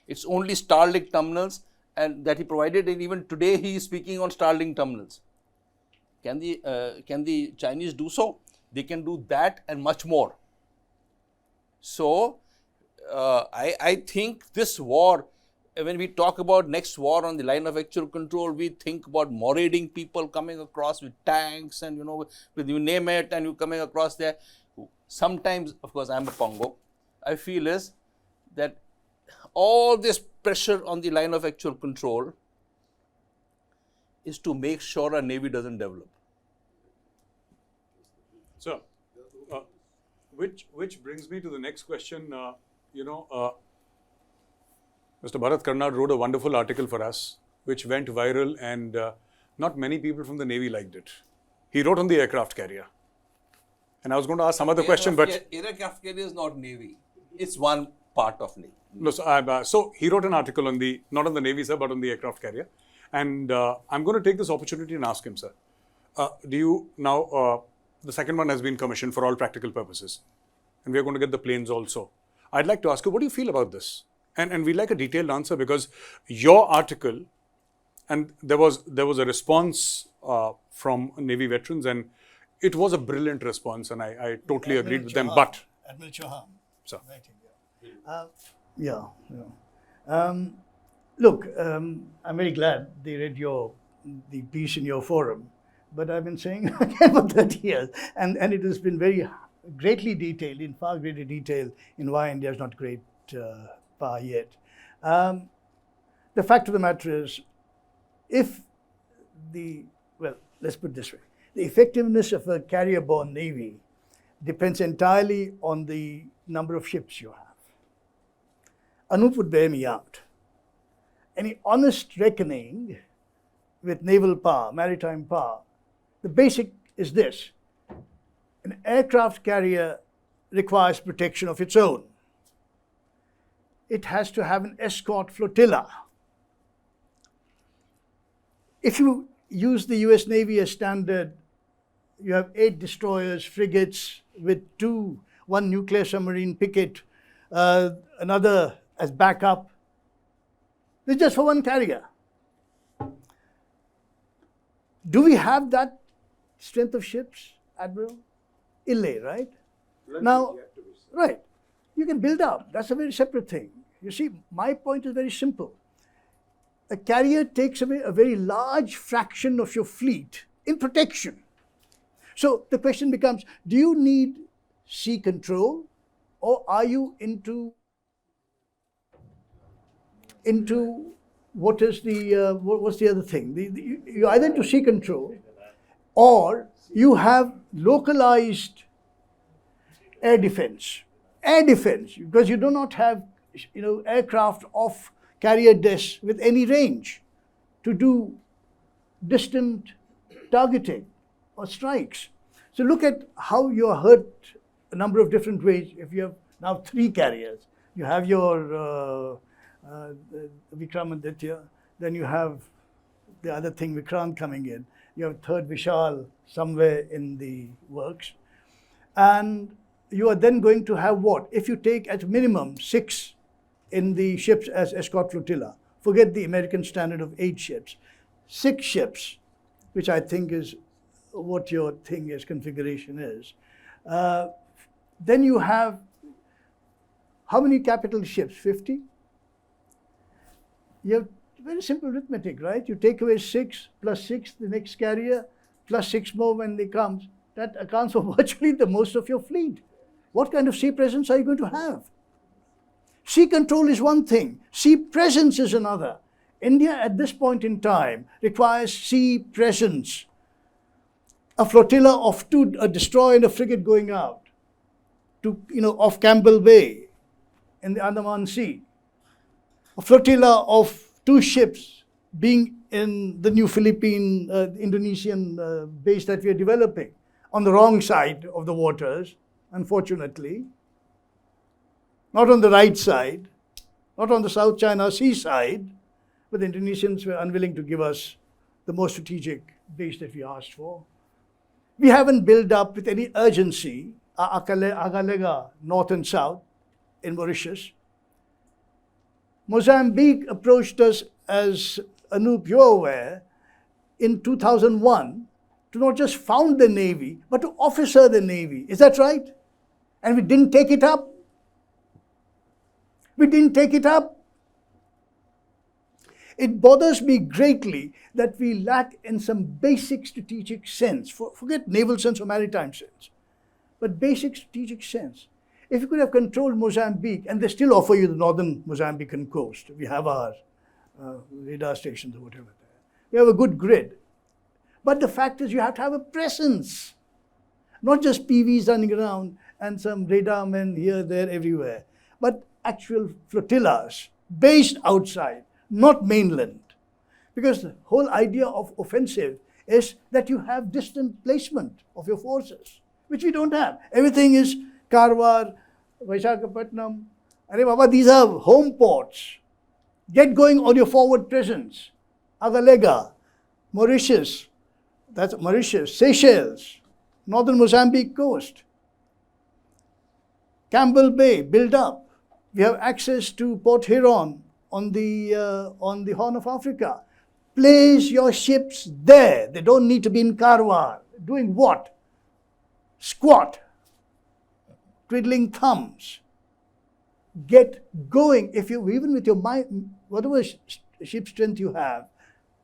It's only Starlink terminals and that he provided, and even today he is speaking on Starlink terminals. Can the Chinese do so? They can do that and much more. So I think this war, when we talk about next war on the line of actual control, we think about marauding people coming across with tanks and with you name it, and you coming across there. Sometimes, of course, I'm a Pongo. I feel is that all this pressure on the line of actual control is to make sure our Navy doesn't develop. So, which brings me to the next question. Mr. Bharat Karnad wrote a wonderful article for us, which went viral, and not many people from the Navy liked it. He wrote on the aircraft carrier. And I was going to ask some other question, but... Aircraft carrier is not Navy. It's one part of Navy. No, so he wrote an article on not on the Navy, sir, but on the aircraft carrier. And I'm going to take this opportunity and ask him, sir. The second one has been commissioned for all practical purposes. And we are going to get the planes also. I'd like to ask you, what do you feel about this? And we'd like a detailed answer, because your article, and there was a response from Navy veterans, and it was a brilliant response, and I totally agreed with them. But Admiral Chauhan, sir. Look, I'm very glad they read the piece in your forum, but I've been saying again for 30 years, and it has been very greatly detailed, in far greater detail, in why India is not great power yet. The fact of the matter is, let's put it this way. The effectiveness of a carrier-borne navy depends entirely on the number of ships you have. Anup would bear me out. Any honest reckoning with naval power, maritime power, the basic is this. An aircraft carrier requires protection of its own. It has to have an escort flotilla. if you use the US Navy as standard, you have 8 destroyers, frigates with one nuclear submarine picket, another as backup. This is just for one carrier. Do we have that strength of ships, Admiral? Ille, right? Now, right, you can build up. That's a very separate thing. You see, my point is very simple. A carrier takes away a very large fraction of your fleet in protection. So the question becomes, do you need sea control, or are you into what is what's the other thing? You're either into sea control, or you have localized air defense. Air defense, because you do not have aircraft off carrier desks with any range to do distant targeting or strikes. So look at how you are hurt a number of different ways. If you have now 3 carriers, you have your Vikramaditya, then you have the other thing, Vikrant, coming in. You have third Vishal somewhere in the works. And you are then going to have what? If you take at minimum 6 in the ships as escort flotilla, forget the American standard of 8 ships, 6 ships, which I think is what your thing is, configuration is. Then you have how many capital ships? 50? You have very simple arithmetic, right? You take away 6 plus 6, the next carrier, plus 6 more when they come. That accounts for virtually the most of your fleet. What kind of sea presence are you going to have? Sea control is one thing. Sea presence is another. India at this point in time requires sea presence. A flotilla of 2, a destroyer and a frigate going out to, off Campbell Bay in the Andaman Sea. A flotilla of 2 ships being in the new Philippine, Indonesian base that we are developing on the wrong side of the waters, unfortunately. Not on the right side, not on the South China Sea side, but the Indonesians were unwilling to give us the most strategic base that we asked for. We haven't built up with any urgency Agalega, north and south in Mauritius. Mozambique approached us, as Anup, you're aware, in 2001 to not just found the Navy, but to officer the Navy. Is that right? And we didn't take it up. We didn't take it up. It bothers me greatly that we lack in some basic strategic sense. Forget naval sense or maritime sense, but basic strategic sense. If you could have controlled Mozambique, and they still offer you the northern Mozambican coast, we have our radar stations or whatever there. We have a good grid. But the fact is you have to have a presence, not just PVs running around and some radar men here, there, everywhere, but actual flotillas based outside, not mainland. Because the whole idea of offensive is that you have distant placement of your forces, which we don't have. Everything is Karwar, Visakhapatnam. Arey Baba, these are home ports. Get going on your forward presence. Agalega, Mauritius, that's Mauritius, Seychelles, northern Mozambique coast. Campbell Bay, build up. We have access to Port Huron on the Horn of Africa. Place your ships there. They don't need to be in Karwar. Doing what? Squat. Twiddling thumbs. Get going. If you, even with your mind, whatever ship strength you have,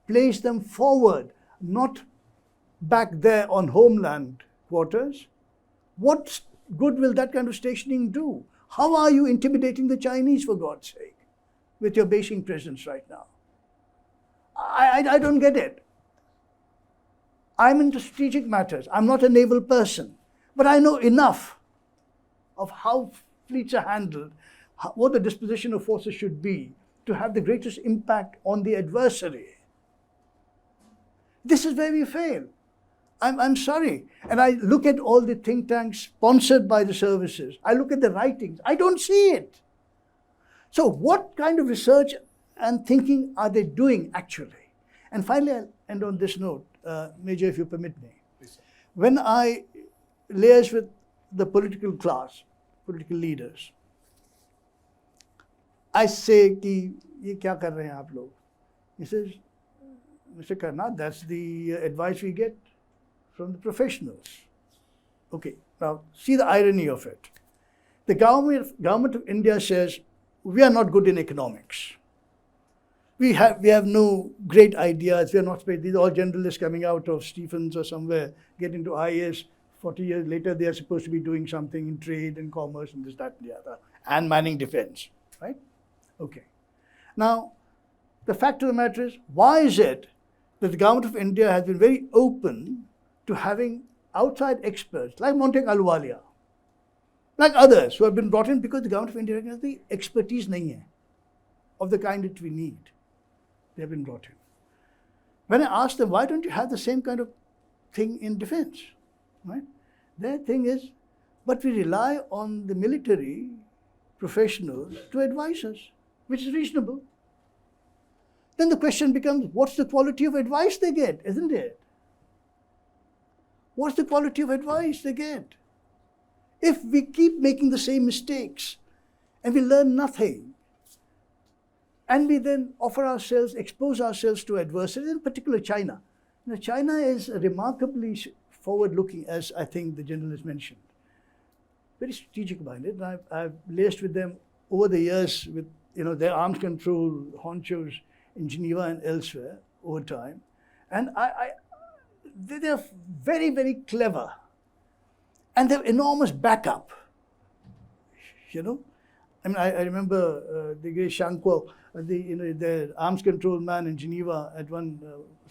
place them forward, not back there on homeland quarters. What good will that kind of stationing do? How are you intimidating the Chinese, for God's sake, with your basing presence right now? I don't get it. I'm into strategic matters. I'm not a naval person, but I know enough of how fleets are handled, what the disposition of forces should be to have the greatest impact on the adversary. This is where we fail. I'm sorry. And I look at all the think tanks sponsored by the services. I look at the writings. I don't see it. So what kind of research and thinking are they doing actually? And finally, I'll end on this note, Major, if you permit me. Please, sir. When I liaise with the political class, political leaders, I say कि ये क्या कर रहे हैं आप लोग? He says, Mr. Karnat, that's the advice we get from the professionals. Okay, now see the irony of it. The government of India says, we are not good in economics. We have no great ideas. We are not, these are all generalists coming out of Stephens or somewhere, get into IAS. 40 years later, they are supposed to be doing something in trade and commerce and this, that, and the other, and manning defense, right? Okay. Now, the fact of the matter is, why is it that the government of India has been very open to having outside experts like Montek Ahluwalia, like others who have been brought in because the government of India has the expertise nahi hai of the kind that we need. They have been brought in. When I asked them, why don't you have the same kind of thing in defense? Right? Their thing is, but we rely on the military professionals to advise us, which is reasonable. Then the question becomes, what's the quality of advice they get, isn't it? What's the quality of advice they get? If we keep making the same mistakes and we learn nothing, and we then expose ourselves to adversity, in particular China. Now, China is remarkably forward-looking, as I think the journalist mentioned. Very strategic minded. I've liaised with them over the years with their arms control honchos in Geneva and elsewhere over time. And they're very, very clever. And they have enormous backup. I remember the great Shankwa, the arms control man in Geneva at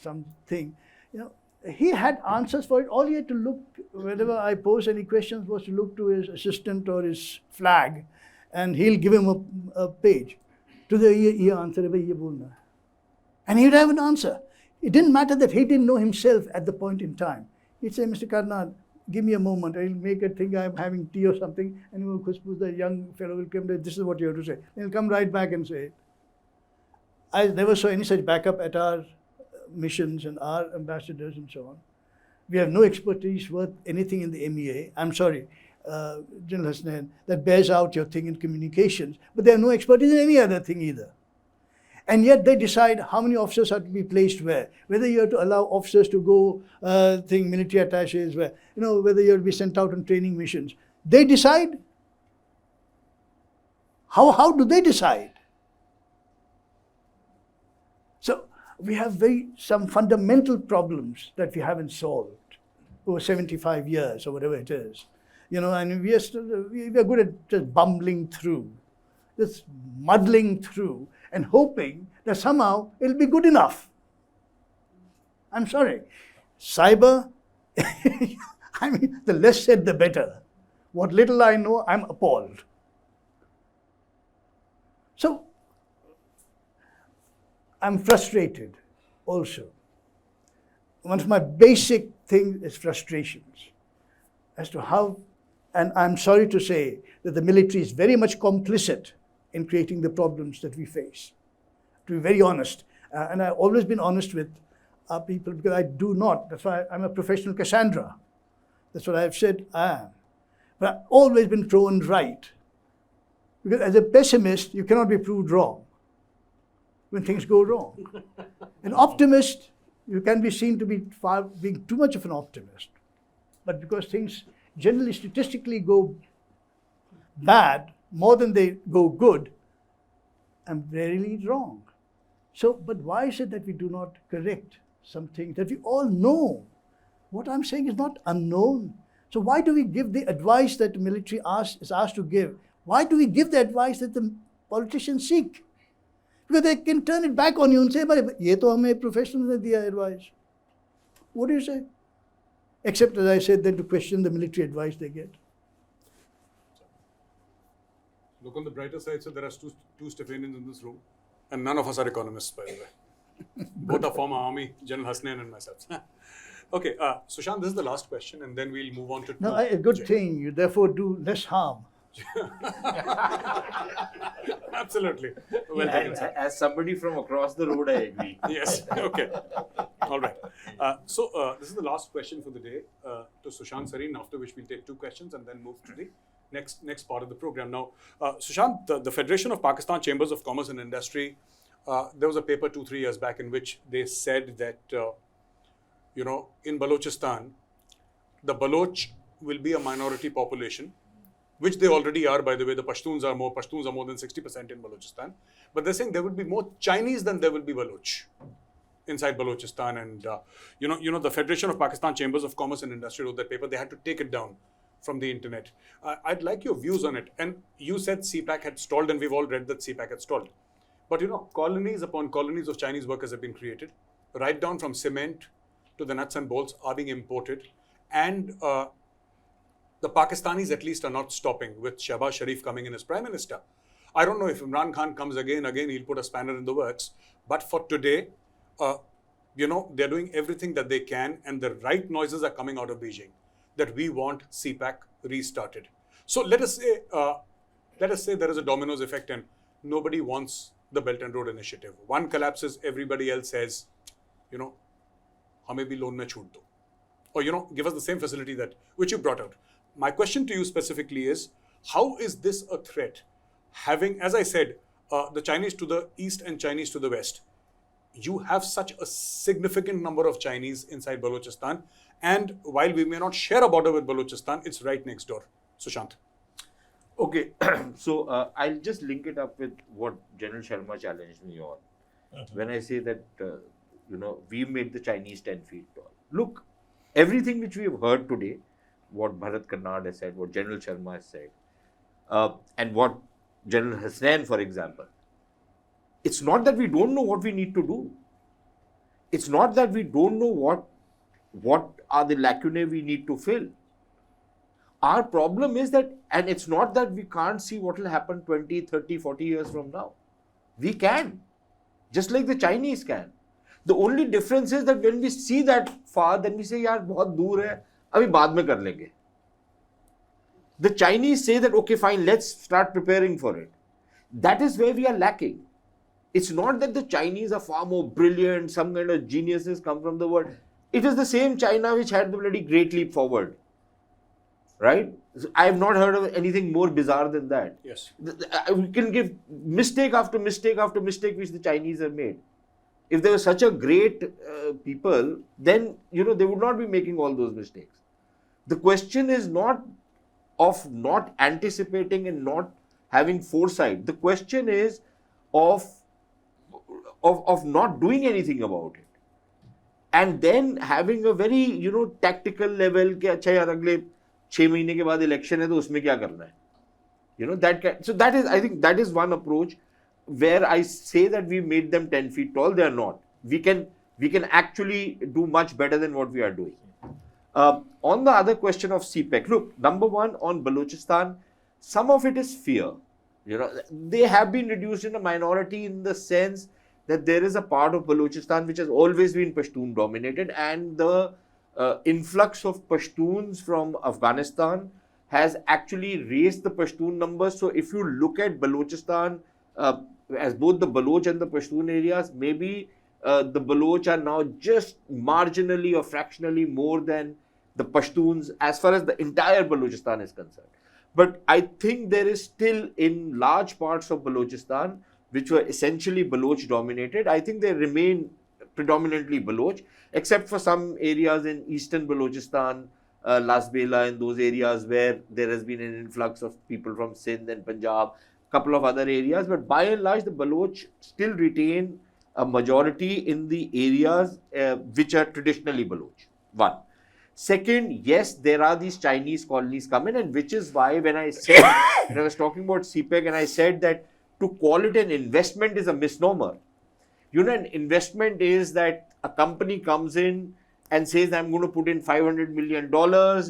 something. He had answers for it. All he had to look, whenever I posed any questions, was to look to his assistant or his flag, and he'll give him a page. To the ye answer, ye bolna. And he'd have an answer. It didn't matter that he didn't know himself at the point in time. He'd say, Mr. Karnat, give me a moment. I'll make a thing I'm having tea or something, and the young fellow will come. This is what you have to say. He'll come right back and say it. I never saw any such backup at our missions and our ambassadors and so on. We have no expertise worth anything in the MEA. I'm sorry, General Hasnain, that bears out your thing in communications, but they have no expertise in any other thing either. And yet they decide how many officers have to be placed where, whether you have to allow officers to go, military attaches, where, whether you have to be sent out on training missions. They decide. How do they decide? So we have some fundamental problems that we haven't solved over 75 years or whatever it is. And we are good at just bumbling through, just muddling through and hoping that somehow it'll be good enough. I'm sorry. Cyber, the less said the better. What little I know, I'm appalled. So, I'm frustrated also. One of my basic things is frustrations as to how, and I'm sorry to say that the military is very much complicit in creating the problems that we face. To be very honest, and I've always been honest with our people because I do not, that's why I'm a professional Cassandra. That's what I've said I am. But I've always been proven right. Because as a pessimist, you cannot be proved wrong when things go wrong. An optimist, you can be seen to be being too much of an optimist. But because things generally statistically go bad more than they go good, I'm rarely wrong. So, but why is it that we do not correct something that we all know? What I'm saying is not unknown. So why do we give the advice that the military is asked to give? Why do we give the advice that the politicians seek? Because they can turn it back on you and say, but ye to hame professionals ne diya advice. What do you say? Except, as I said, then to question the military advice they get. Look on the brighter side, so there are two Stephanians in this room, and none of us are economists, by the way. Both are former army, General Hasnain and myself. Okay, Sushant, this is the last question, and then we'll move on to No, a good thing. You therefore do less harm. Absolutely. Well taken, sir. As somebody from across the road, I agree. Yes. Okay. All right. This is the last question for the day to Sushant Sareen, after which we'll take 2 questions and then move to the next part of the program. Now, Sushant, the Federation of Pakistan Chambers of Commerce and Industry, there was a paper 2-3 years back in which they said that, in Balochistan, the Baloch will be a minority population, which they already are, by the way. The Pashtuns are more than 60% in Balochistan. But they're saying there will be more Chinese than there will be Baloch inside Balochistan. And, the Federation of Pakistan Chambers of Commerce and Industry wrote that paper. They had to take it down from the internet. I'd like your views on it. And you said CPAC had stalled, and we've all read that CPAC had stalled. But, colonies upon colonies of Chinese workers have been created, right down from cement to the nuts and bolts are being imported. And the Pakistanis at least are not stopping, with Shehbaz Sharif coming in as Prime Minister. I don't know if Imran Khan comes again, he'll put a spanner in the works. But for today, they're doing everything that they can, and the right noises are coming out of Beijing that we want CPAC restarted. So let us say there is a dominoes effect and nobody wants the Belt and Road Initiative. One collapses, everybody else says, hame bhi loan mein chhoot do. Or, give us the same facility which you brought out. My question to you specifically is, how is this a threat? Having, as I said, the Chinese to the east and Chinese to the west, you have such a significant number of Chinese inside Balochistan. And while we may not share a border with Balochistan, it's right next door. Sushant. Okay, so I'll just link it up with what General Sharma challenged me on. When I say that, we made the Chinese 10 feet tall. Look, everything which we have heard today, what Bharat Karnad has said, what General Sharma has said, and what General Hasnain, for example, it's not that we don't know what we need to do. It's not that we don't know what are the lacunae we need to fill. Our problem is that, and it's not that we can't see what will happen 20, 30, 40 years from now. We can, just like the Chinese can. The only difference is that when we see that far, then we say, yaar, bahut dur hai, abhi baad mein kar lenge. The Chinese say that, okay, fine, let's start preparing for it. That is where we are lacking. It's not that the Chinese are far more brilliant, some kind of geniuses come from the world. It is the same China which had the bloody Great Leap Forward. Right? I have not heard of anything more bizarre than that. Yes. We can give mistake after mistake after mistake which the Chinese have made. If they were such a great people, then, they would not be making all those mistakes. The question is not of not anticipating and not having foresight. The question is of not doing anything about it. And then having a very, tactical level, कि अच्छा यार अगले 6 महीने के बाद election है तो उसमें क्या करना है? So that is, I think that is one approach where I say that we made them 10 feet tall. They are not. We can actually do much better than what we are doing. On the other question of CPEC, look, number one, on Balochistan, some of it is fear. They have been reduced in a minority in the sense that there is a part of Balochistan which has always been Pashtun dominated, and the influx of Pashtuns from Afghanistan has actually raised the Pashtun numbers. So if you look at Balochistan as both the Baloch and the Pashtun areas, maybe the Baloch are now just marginally or fractionally more than the Pashtuns as far as the entire Balochistan is concerned. But I think there is still, in large parts of Balochistan, which were essentially Baloch dominated, I think they remain predominantly Baloch, except for some areas in eastern Balochistan, Lasbela, and those areas where there has been an influx of people from Sindh and Punjab, couple of other areas. But by and large, the Baloch still retain a majority in the areas which are traditionally Baloch. One. Second, yes, there are these Chinese colonies coming, and which is why when I said, when I was talking about CPEC and I said that to call it an investment is a misnomer. An investment is that a company comes in and says, I'm going to put in $500 million.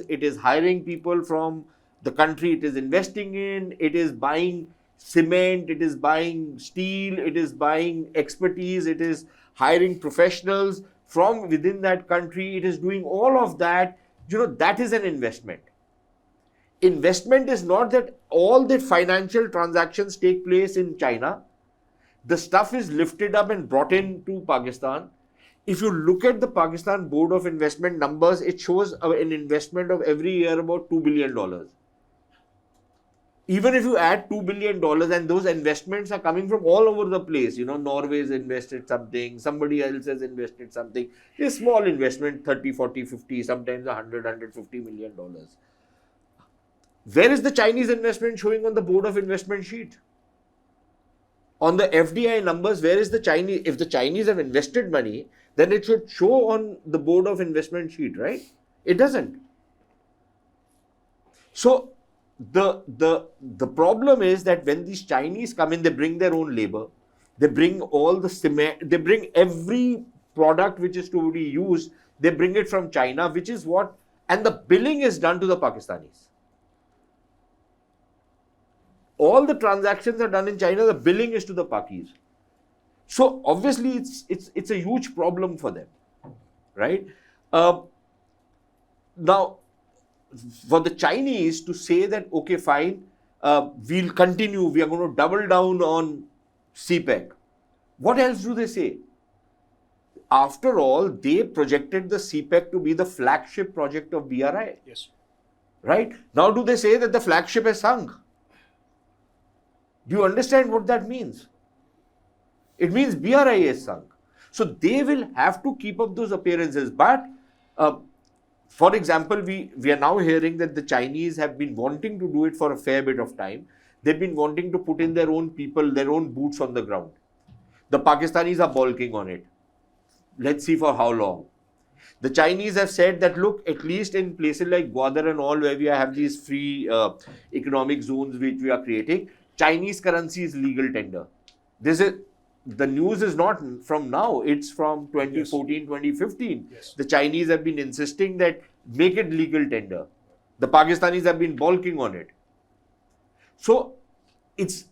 It is hiring people from the country it is investing in. It is buying cement. It is buying steel. It is buying expertise. It is hiring professionals from within that country. It is doing all of that. That is an investment. investment is not that all the financial transactions take place in China. The stuff is lifted up and brought in to Pakistan. If you look at the Pakistan Board of Investment numbers, it shows an investment of every year about $2 billion. Even if you add $2 billion, and those investments are coming from all over the place, Norway's invested something, somebody else has invested something. It's small investment, 30, 40, 50, sometimes 100, $150 million. Where is the Chinese investment showing on the Board of Investment sheet? On the FDI numbers, where is the Chinese? If the Chinese have invested money, then it should show on the Board of Investment sheet, right? It doesn't. So the problem is that when these Chinese come in, they bring their own labor, they bring all the cement, they bring every product which is to be used, they bring it from China, which is what, and the billing is done to the Pakistanis. All the transactions are done in China, the billing is to the Pakis. So obviously it's a huge problem for them, right? Now, for the Chinese to say that, okay, fine, we'll continue, we are going to double down on CPEC. What else do they say? After all, they projected the CPEC to be the flagship project of BRI. Yes. Right? Now do they say that the flagship has sunk? Do you understand what that means? It means BRI is sunk. So they will have to keep up those appearances. But, for example, we are now hearing that the Chinese have been wanting to do it for a fair bit of time. They've been wanting to put in their own people, their own boots on the ground. The Pakistanis are balking on it. Let's see for how long. The Chinese have said that, look, at least in places like Gwadar and all, where we have these free economic zones which we are creating, Chinese currency is legal tender. The news is not from now, it's from 2014, yes. 2015. Yes. The Chinese have been insisting that make it legal tender. The Pakistanis have been balking on it. So it's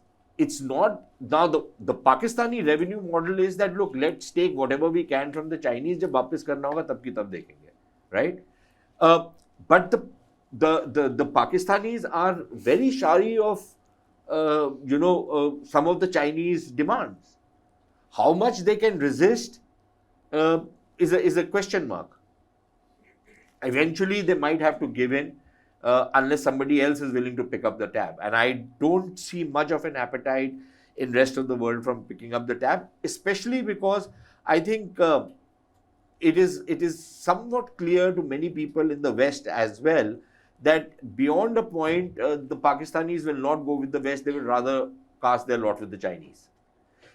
not, now the Pakistani revenue model is that, look, let's take whatever we can from the Chinese, jab वापस करना होगा तब की तब देखेंगे, right? But the Pakistanis are very shy of some of the Chinese demands. How much they can resist is a question mark. Eventually, they might have to give in unless somebody else is willing to pick up the tab. And I don't see much of an appetite in rest of the world from picking up the tab, especially because I think it is somewhat clear to many people in the West as well that beyond a point, the Pakistanis will not go with the West. They will rather cast their lot with the Chinese.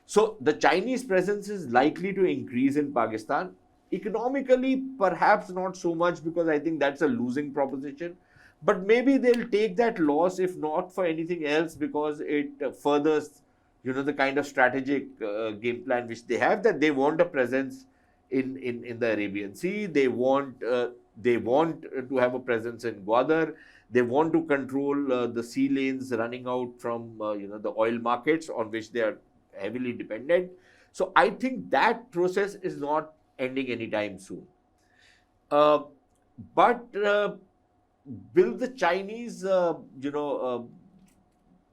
So the Chinese presence is likely to increase in Pakistan. Economically, perhaps not so much, because I think that's a losing proposition. But maybe they'll take that loss, if not for anything else, because it furthers, the kind of strategic game plan which they have, that they want a presence in the Arabian Sea. They want to have a presence in Gwadar. They want to control the sea lanes running out from the oil markets on which they are heavily dependent. So I think that process is not ending anytime soon. But will the Chinese, the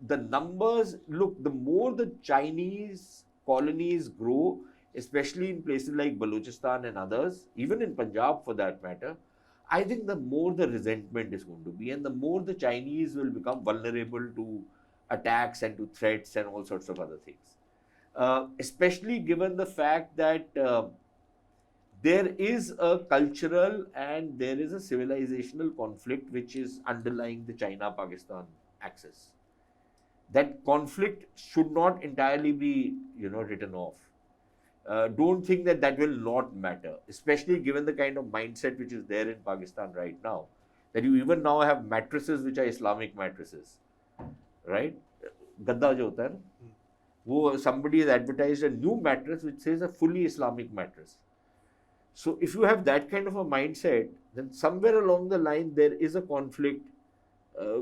numbers, look, the more the Chinese colonies grow, especially in places like Balochistan and others, even in Punjab for that matter, I think the more the resentment is going to be, and the more the Chinese will become vulnerable to attacks and to threats and all sorts of other things. Especially given the fact that there is a cultural and there is a civilizational conflict which is underlying the China-Pakistan axis. That conflict should not entirely be, written off. Don't think that will not matter, especially given the kind of mindset which is there in Pakistan right now, that you even now have mattresses which are Islamic mattresses, right? Gadda jo hota hai na, somebody has advertised a new mattress which says a fully Islamic mattress. So if you have that kind of a mindset, then somewhere along the line there is a conflict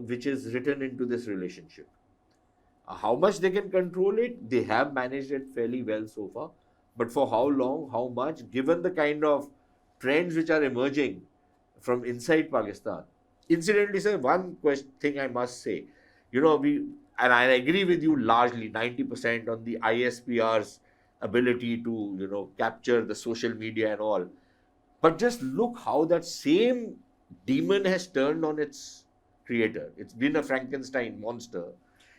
which is written into this relationship. How much they can control it, they have managed it fairly well so far. But for how long, how much, given the kind of trends which are emerging from inside Pakistan, Incidentally, sir, one thing I must say, and I agree with you largely, 90% on the ISPR's ability to, capture the social media and all. But just look how that same demon has turned on its creator. It's been a Frankenstein monster.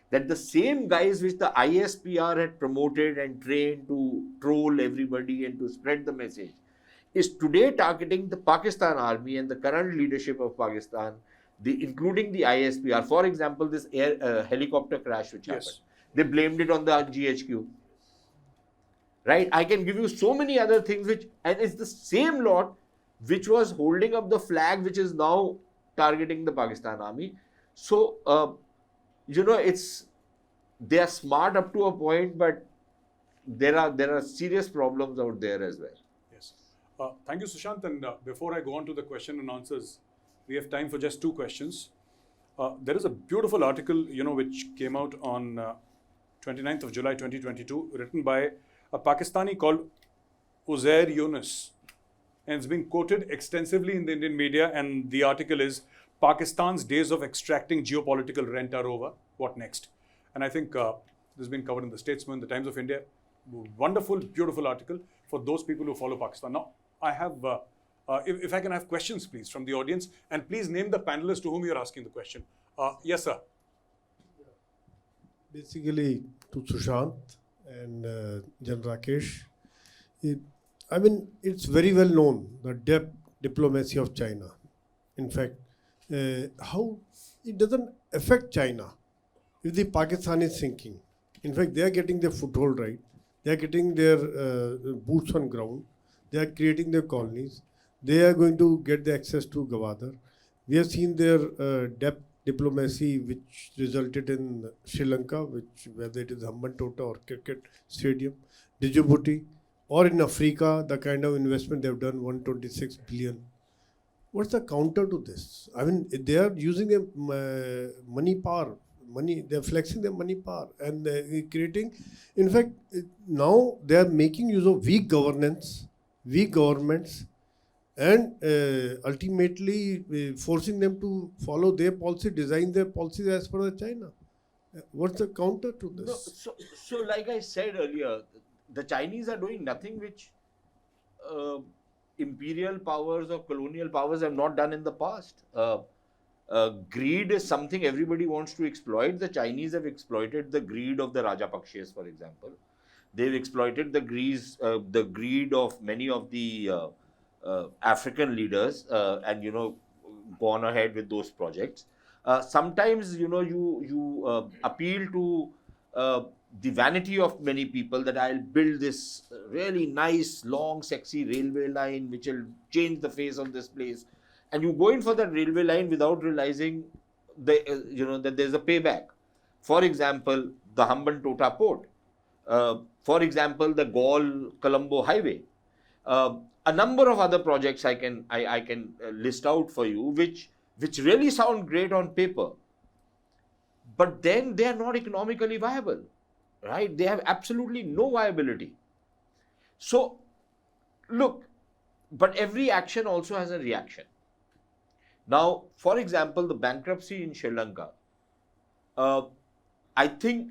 That the same guys which the ISPR had promoted and trained to troll everybody and to spread the message is today targeting the Pakistan army and the current leadership of Pakistan, including the ISPR. For example, this helicopter crash which happened. They blamed it on the GHQ. Right? I can give you so many other things and it's the same lot which was holding up the flag which is now targeting the Pakistan army. So, they are smart up to a point, but there are serious problems out there as well. Yes. Thank you, Sushant. And before I go on to the question and answers, we have time for just two questions. There is a beautiful article, which came out on 29th of July 2022, written by a Pakistani called Uzair Yunus. And it's been quoted extensively in the Indian media. And the article is, Pakistan's days of extracting geopolitical rent are over. What next? And I think this has been covered in the Statesman, the Times of India. Wonderful, beautiful article for those people who follow Pakistan. Now, I have, if I can have questions, please, from the audience. And please name the panelists to whom you're asking the question. Yes, sir. Basically, to Sushant and General Rakesh, it's very well known, the depth diplomacy of China. In fact, how it doesn't affect China if the Pakistan is thinking. In fact, they are getting their foothold right. They are getting their boots on ground. They are creating their colonies. They are going to get the access to Gwadar. We have seen their depth diplomacy, which resulted in Sri Lanka, whether it is Hambantota or cricket stadium, Djibouti, or in Africa, the kind of investment they have done, 126 billion. What's the counter to this? They are using their money power. They are flexing their money power and creating. In fact, now they are making use of weak governments, and ultimately forcing them to follow their policy, design their policies as per China. What's the counter to this? No, so like I said earlier, the Chinese are doing nothing which imperial powers or colonial powers have not done in the past. Greed is something everybody wants to exploit. The Chinese have exploited the greed of the Rajapakshes, for example. They've exploited the greed of many of the African leaders and gone ahead with those projects. Sometimes you appeal to the vanity of many people that I'll build this really nice, long, sexy railway line which will change the face of this place. And you go in for that railway line without realizing that there's a payback. For example, the Hambantota port. For example, the Gaul-Colombo highway. A number of other projects I can list out for you, which really sound great on paper, but then they are not economically viable, right? They have absolutely no viability. So, look, but every action also has a reaction. Now, for example, the bankruptcy in Sri Lanka, I think,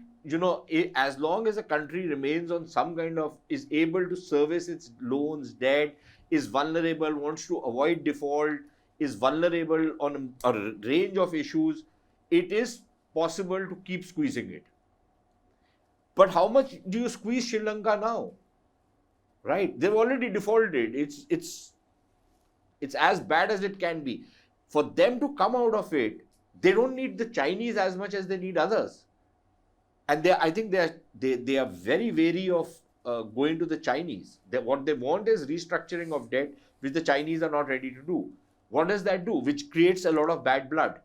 as long as a country remains on some kind of, is able to service its loans, debt, is vulnerable, wants to avoid default, is vulnerable on a range of issues, it is possible to keep squeezing it. But how much do you squeeze Sri Lanka now? Right? They've already defaulted. It's as bad as it can be. For them to come out of it, they don't need the Chinese as much as they need others. And I think they are very wary of going to the Chinese. What they want is restructuring of debt, which the Chinese are not ready to do. What does that do? Which creates a lot of bad blood.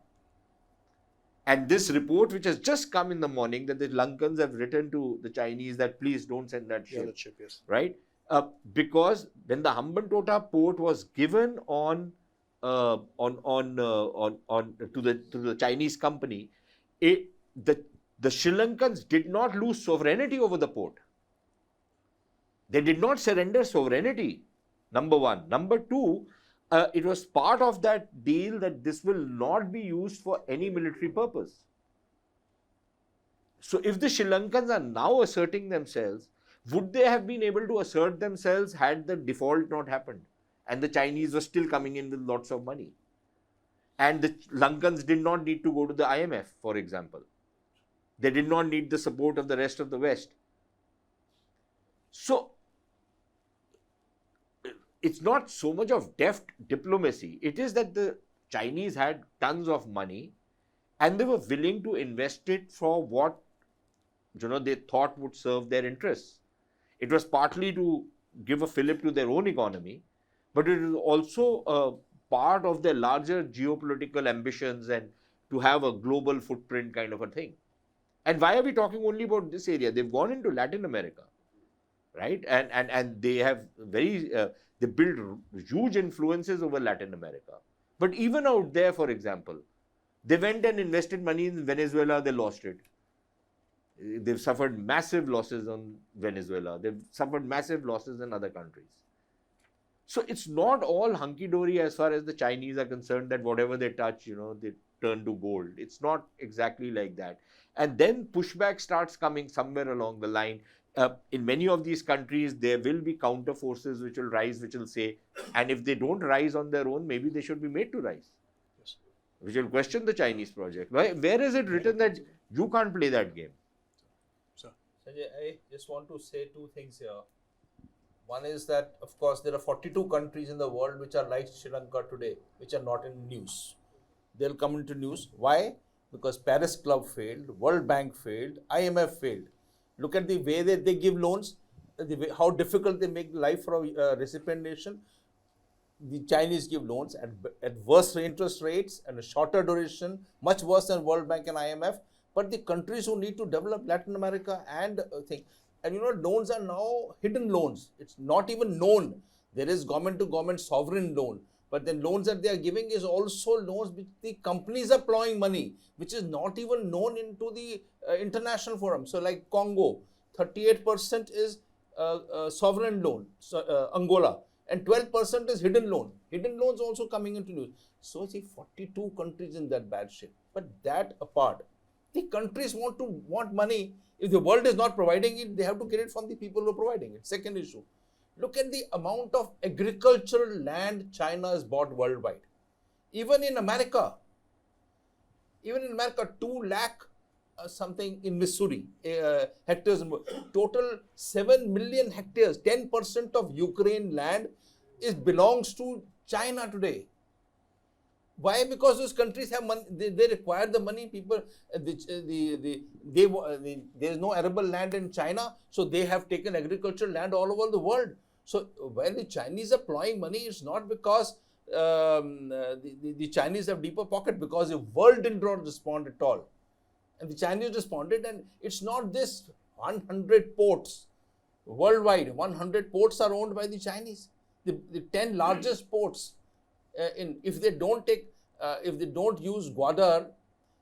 And this report, which has just come in the morning, that the Lankans have written to the Chinese that please don't send that ship. Yeah, that ship, yes. Right? Because when the Hambantota port was given to the Chinese company, the Sri Lankans did not lose sovereignty over the port. They did not surrender sovereignty, number one. Number two, it was part of that deal that this will not be used for any military purpose. So if the Sri Lankans are now asserting themselves, would they have been able to assert themselves had the default not happened and the Chinese were still coming in with lots of money? And the Lankans did not need to go to the IMF, for example. They did not need the support of the rest of the West. So it's not so much of deft diplomacy. It is that the Chinese had tons of money and they were willing to invest it for what they thought would serve their interests. It was partly to give a fillip to their own economy, but it is also a part of their larger geopolitical ambitions and to have a global footprint kind of a thing. And why are we talking only about this area? They've gone into Latin America, right? And they have they built huge influences over Latin America. But even out there, for example, they went and invested money in Venezuela, they lost it. They've suffered massive losses on Venezuela. They've suffered massive losses in other countries. So it's not all hunky-dory as far as the Chinese are concerned that whatever they touch, they turn to gold. It's not exactly like that. And then pushback starts coming somewhere along the line. In many of these countries, there will be counter forces which will rise, which will say, and if they don't rise on their own, maybe they should be made to rise. Yes. Which will question the Chinese project. Where is it written that you can't play that game? Sanjay, I just want to say two things here. One is that, of course, there are 42 countries in the world which are like Sri Lanka today, which are not in news. They'll come into news. Why? Because Paris Club failed, World Bank failed, IMF failed. Look at the way that they give loans, how difficult they make life for a recipient nation. The Chinese give loans at worse interest rates and a shorter duration, much worse than World Bank and IMF. But the countries who need to develop Latin America and loans are now hidden loans. It's not even known. There is government to government sovereign loan. But the loans that they are giving is also loans which the companies are plowing money, which is not even known into the international forum. So like Congo, 38% is sovereign loan, Angola, and 12% is hidden loan. Hidden loans also coming into news. So see, 42 countries in that bad shape. But that apart, the countries want money. If the world is not providing it, they have to get it from the people who are providing it. Second issue. Look at the amount of agricultural land China has bought worldwide. Even in America, 2 lakh something in Missouri, hectares, total 7 million hectares, 10% of Ukraine land belongs to China today. Why? Because those countries have money. They require the money. People, there is no arable land in China, so they have taken agricultural land all over the world. So when the Chinese are plowing money, it's not because the Chinese have deeper pocket, because the world did not respond at all, and the Chinese responded. And it's not this 100 ports worldwide. 100 ports are owned by the Chinese. The 10 largest ports. If they don't use Gwadar,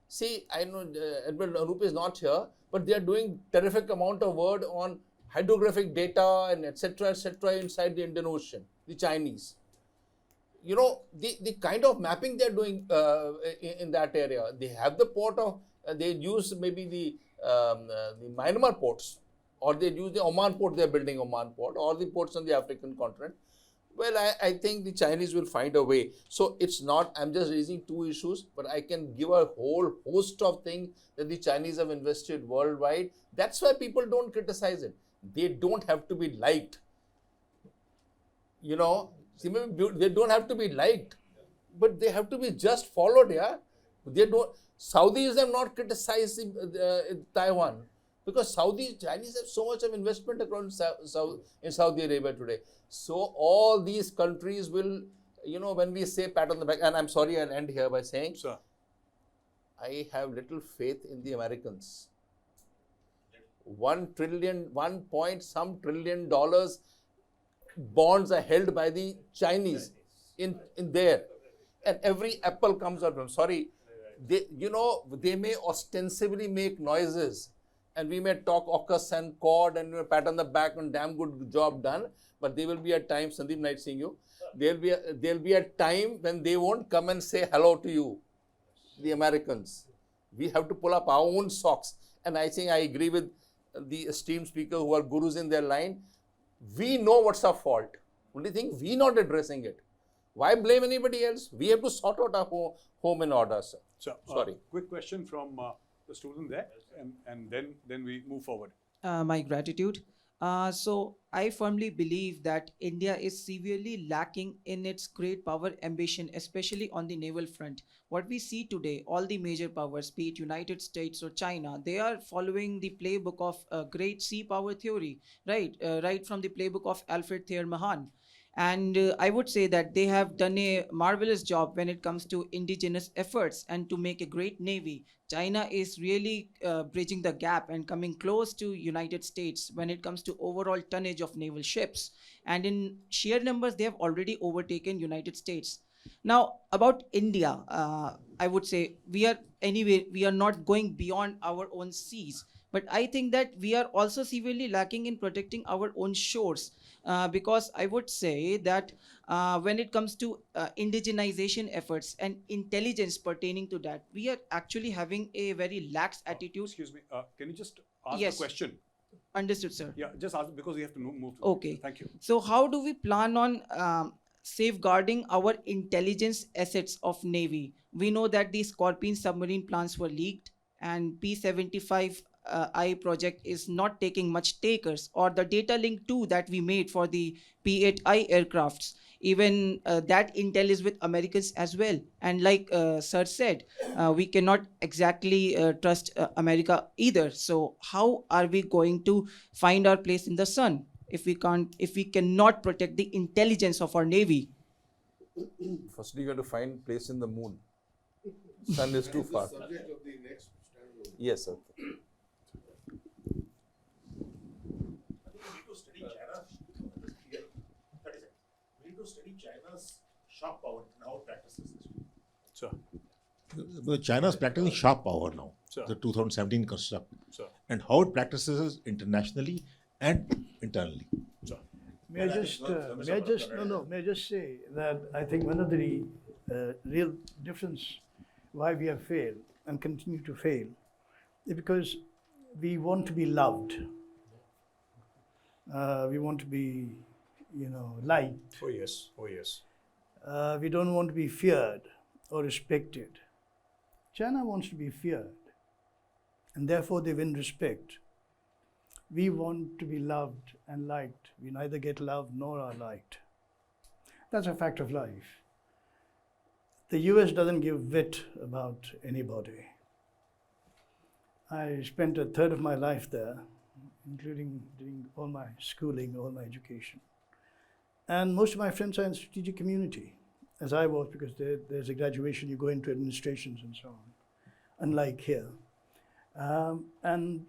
see, I know Edward Anup is not here, but they are doing terrific amount of work on hydrographic data and etc. inside the Indian Ocean, the Chinese. The kind of mapping they are doing in that area. They have the port of, they use maybe the Myanmar ports, or they use the Oman port, they are building Oman port, or the ports on the African continent. Well, I think the Chinese will find a way. So it's not, I'm just raising two issues, but I can give a whole host of things that the Chinese have invested worldwide. That's why people don't criticize it. They don't have to be liked. They don't have to be liked, but they have to be just followed, yeah. Saudis have not criticized Taiwan, because Chinese have so much of investment across in Saudi Arabia today. So all these countries will, when we say pat on the back, and I'm sorry, I'll end here by saying, Sir. I have little faith in the Americans. $1 trillion bonds are held by the Chinese in there, and every apple comes out from. Sorry, they may ostensibly make noises, and we may talk AUKUS and CORD and pat on the back and damn good job done, but there will be a time, Sandeep, nice seeing you. there'll be a time when they won't come and say hello to you, the Americans. We have to pull up our own socks. And I think I agree with the esteemed speaker who are gurus in their line. We know what's our fault. Only thing, we not addressing it. Why blame anybody else? We have to sort out our home in order, sir. So, Sorry. quick question from the student there, and then we move forward. My gratitude. So I firmly believe that India is severely lacking in its great power ambition, especially on the naval front. What we see today, all the major powers, be it United States or China, they are following the playbook of great sea power theory, right? Right from the playbook of Alfred Thayer Mahan. And I would say that they have done a marvelous job when it comes to indigenous efforts and to make a great navy. China is really bridging the gap and coming close to United States when it comes to overall tonnage of naval ships. And in sheer numbers, they have already overtaken United States. Now, about India, I would say we are not going beyond our own seas. But I think that we are also severely lacking in protecting our own shores. Because I would say that when it comes to indigenization efforts and intelligence pertaining to that, we are actually having a very lax attitude. Excuse me, can you just ask Yes. the question? Understood, sir. Yeah, just ask because we have to move to. Okay. Thank you. So how do we plan on safeguarding our intelligence assets of Navy? We know that the Scorpion submarine plans were leaked and P-75 I project is not taking much takers, or the data link 2 that we made for the P-8I aircrafts. Even that intel is with Americans as well. And like Sir said, we cannot exactly trust America either. So how are we going to find our place in the sun if we cannot protect the intelligence of our Navy? Firstly, you have to find place in the moon. Sun is too far. Yes, sir. Study China's sharp power and how it practices this. Sir, China is practicing sharp power now, Sir. the 2017 construct, sir, and how it practices internationally and internally. sir. May I just say that I think one of the real difference why we have failed and continue to fail is because we want to be loved. We want to be, liked. Oh yes, oh yes. We don't want to be feared or respected. China wants to be feared, and therefore they win respect. We want to be loved and liked. We neither get loved nor are liked. That's a fact of life. The US doesn't give wit about anybody. I spent a third of my life there, including doing all my schooling, all my education. And most of my friends are in strategic community, as I was, because there's a graduation, you go into administrations and so on, unlike here. And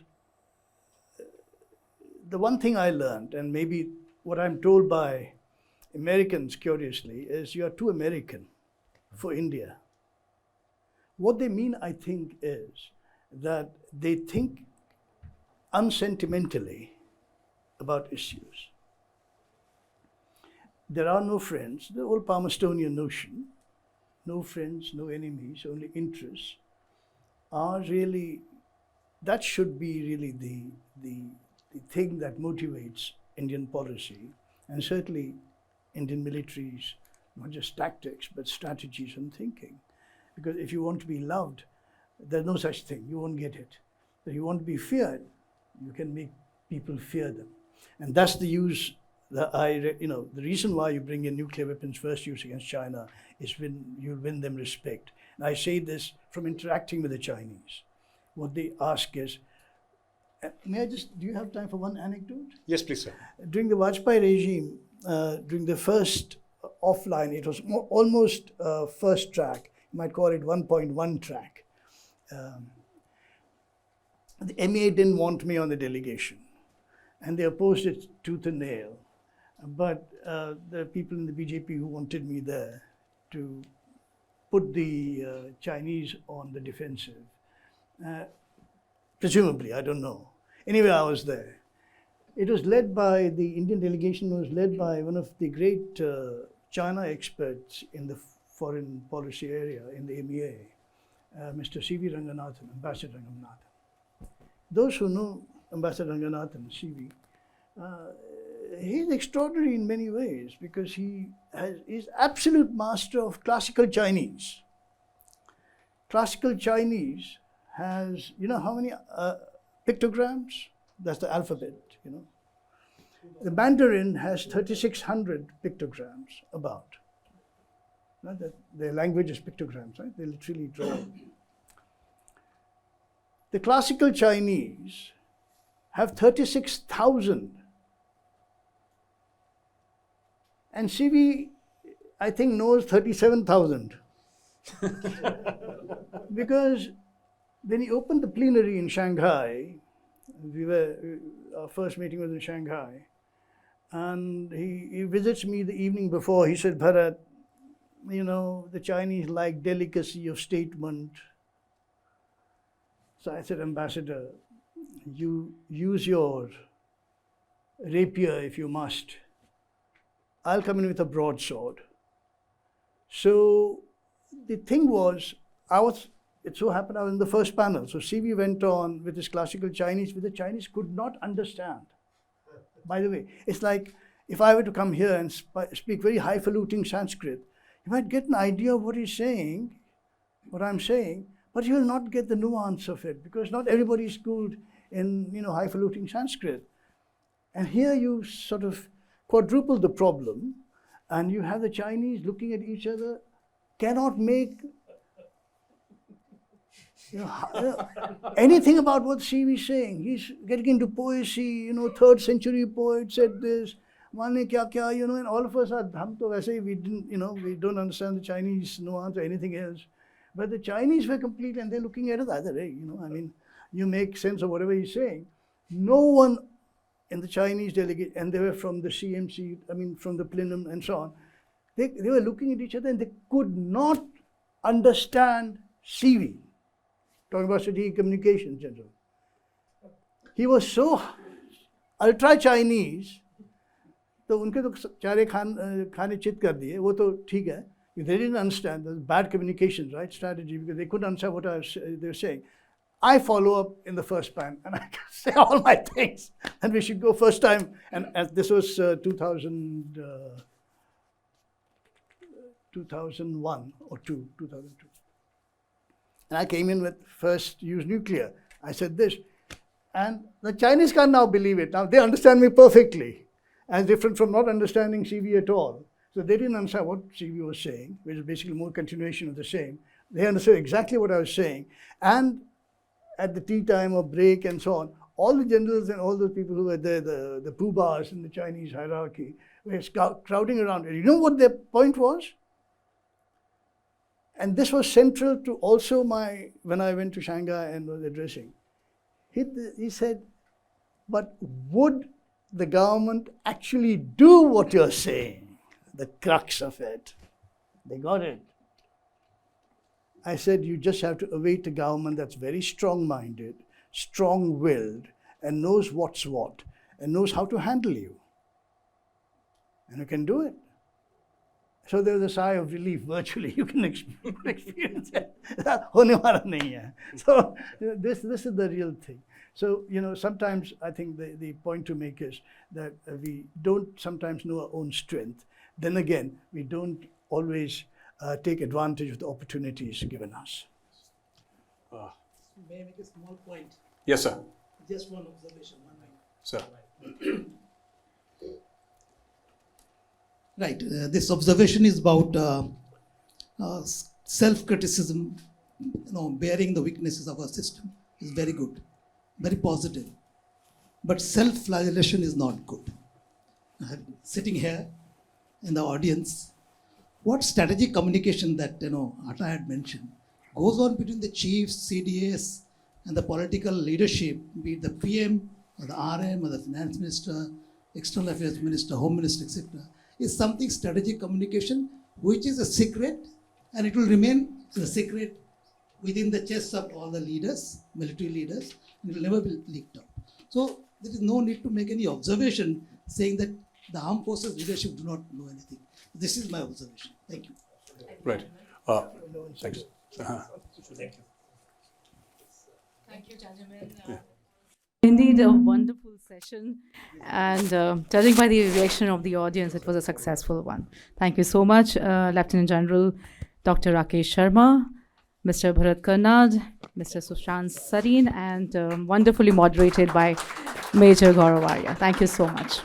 the one thing I learned, and maybe what I'm told by Americans curiously, is you are too American for India. What they mean, I think, is that they think unsentimentally about issues. There are no friends, the old Palmerstonian notion, no friends, no enemies, only interests, are really, that should be really the thing that motivates Indian policy, and certainly Indian militaries, not just tactics, but strategies and thinking. Because if you want to be loved, there's no such thing, you won't get it. If you want to be feared, you can make people fear them. And that's the use that the reason why you bring in nuclear weapons first use against China is when you win them respect. And I say this from interacting with the Chinese. What they ask is, do you have time for one anecdote? Yes, please, sir. During the Vajpayee regime, during the first offline, it was almost first track, you might call it 1.1 track. The MA didn't want me on the delegation, and they opposed it tooth and nail. But the people in the BJP who wanted me there to put the Chinese on the defensive, presumably, I don't know. Anyway, I was there. It was led by, the Indian delegation was led by one of the great China experts in the foreign policy area in the MEA, Mr. C.V. Ranganathan, Ambassador Ranganathan. Those who know Ambassador Ranganathan, C.V., he's extraordinary in many ways because he's absolute master of classical Chinese. Classical Chinese has, you know how many pictograms? That's the alphabet, you know. The Mandarin has 3,600 pictograms about. Not that their language is pictograms, right? They literally draw. The classical Chinese have 36,000. And CV, I think, knows 37,000. Because when he opened the plenary in Shanghai, our first meeting was in Shanghai, and he visits me the evening before. He said, Bharat, you know, the Chinese like delicacy of statement. So I said, Ambassador, you use your rapier if you must. I'll come in with a broadsword. So the thing was, it so happened I was in the first panel. So CV went on with his classical Chinese, which the Chinese could not understand. By the way, it's like if I were to come here and speak very highfalutin Sanskrit, you might get an idea of what he's saying, what I'm saying, but you will not get the nuance of it because not everybody is schooled in, you know, highfalutin Sanskrit. And here you sort of quadruple the problem, and you have the Chinese looking at each other, cannot make anything about what CV is saying. He's getting into poesy, you know, 3rd century poet said this, Mane kya kya, you know, and all of us are, hum to waise, we didn't, you know, we don't understand the Chinese nuance or anything else. But the Chinese were complete and they're looking at it either way, you know, I mean, you make sense of whatever he's saying. No one in the Chinese delegate, and they were from the CMC, I mean, from the plenum and so on, they were looking at each other and they could not understand CV. Talking about strategic communication, General. He was so ultra Chinese, तो उनके तो चारे खाने चित कर दिए, वो तो ठीक है. They didn't understand the bad communications, right, strategy, because they couldn't understand what they were saying. I follow up in the first pan and I say all my things. And we should go first time. And this was 2001 or 2002. And I came in with first use nuclear. I said this. And the Chinese can't now believe it. Now they understand me perfectly, as different from not understanding CV at all. So they didn't understand what CV was saying, which is basically more continuation of the same. They understood exactly what I was saying. And at the tea time or break and so on, all the generals and all those people who were there, the poobahs in the Chinese hierarchy, were crowding around. And you know what their point was? And this was central to also when I went to Shanghai and was addressing. He said, but would the government actually do what you're saying? The crux of it. They got it. I said, you just have to await a government that's very strong-minded, strong-willed, and knows what's what, and knows how to handle you. And you can do it. So there was a sigh of relief virtually. You can experience it. होने वाला नहीं है. So this is the real thing. So, you know, sometimes I think the point to make is that we don't sometimes know our own strength. Then again, we don't always take advantage of the opportunities given us. May I make a small point? Yes, sir. Just one observation. One minute. Sir. Right. This observation is about self-criticism, you know, bearing the weaknesses of our system is very good, very positive. But self-flagellation is not good. Sitting here in the audience, what strategic communication that, you know, Atta had mentioned goes on between the chiefs, CDS, and the political leadership, be it the PM or the RM or the finance minister, external affairs minister, home minister, etc., is something strategic communication which is a secret, and it will remain a secret within the chests of all the leaders, military leaders, and it will never be leaked out. So there is no need to make any observation saying that the armed forces leadership do not know anything. This is my observation. Thank you. Right. Thanks. Thank you, gentlemen. Indeed, a wonderful session. And judging by the reaction of the audience, it was a successful one. Thank you so much, Lieutenant General Dr. Rakesh Sharma, Mr. Bharat Karnad, Mr. Sushant Sareen, and wonderfully moderated by Major Gaurav Arya. Thank you so much.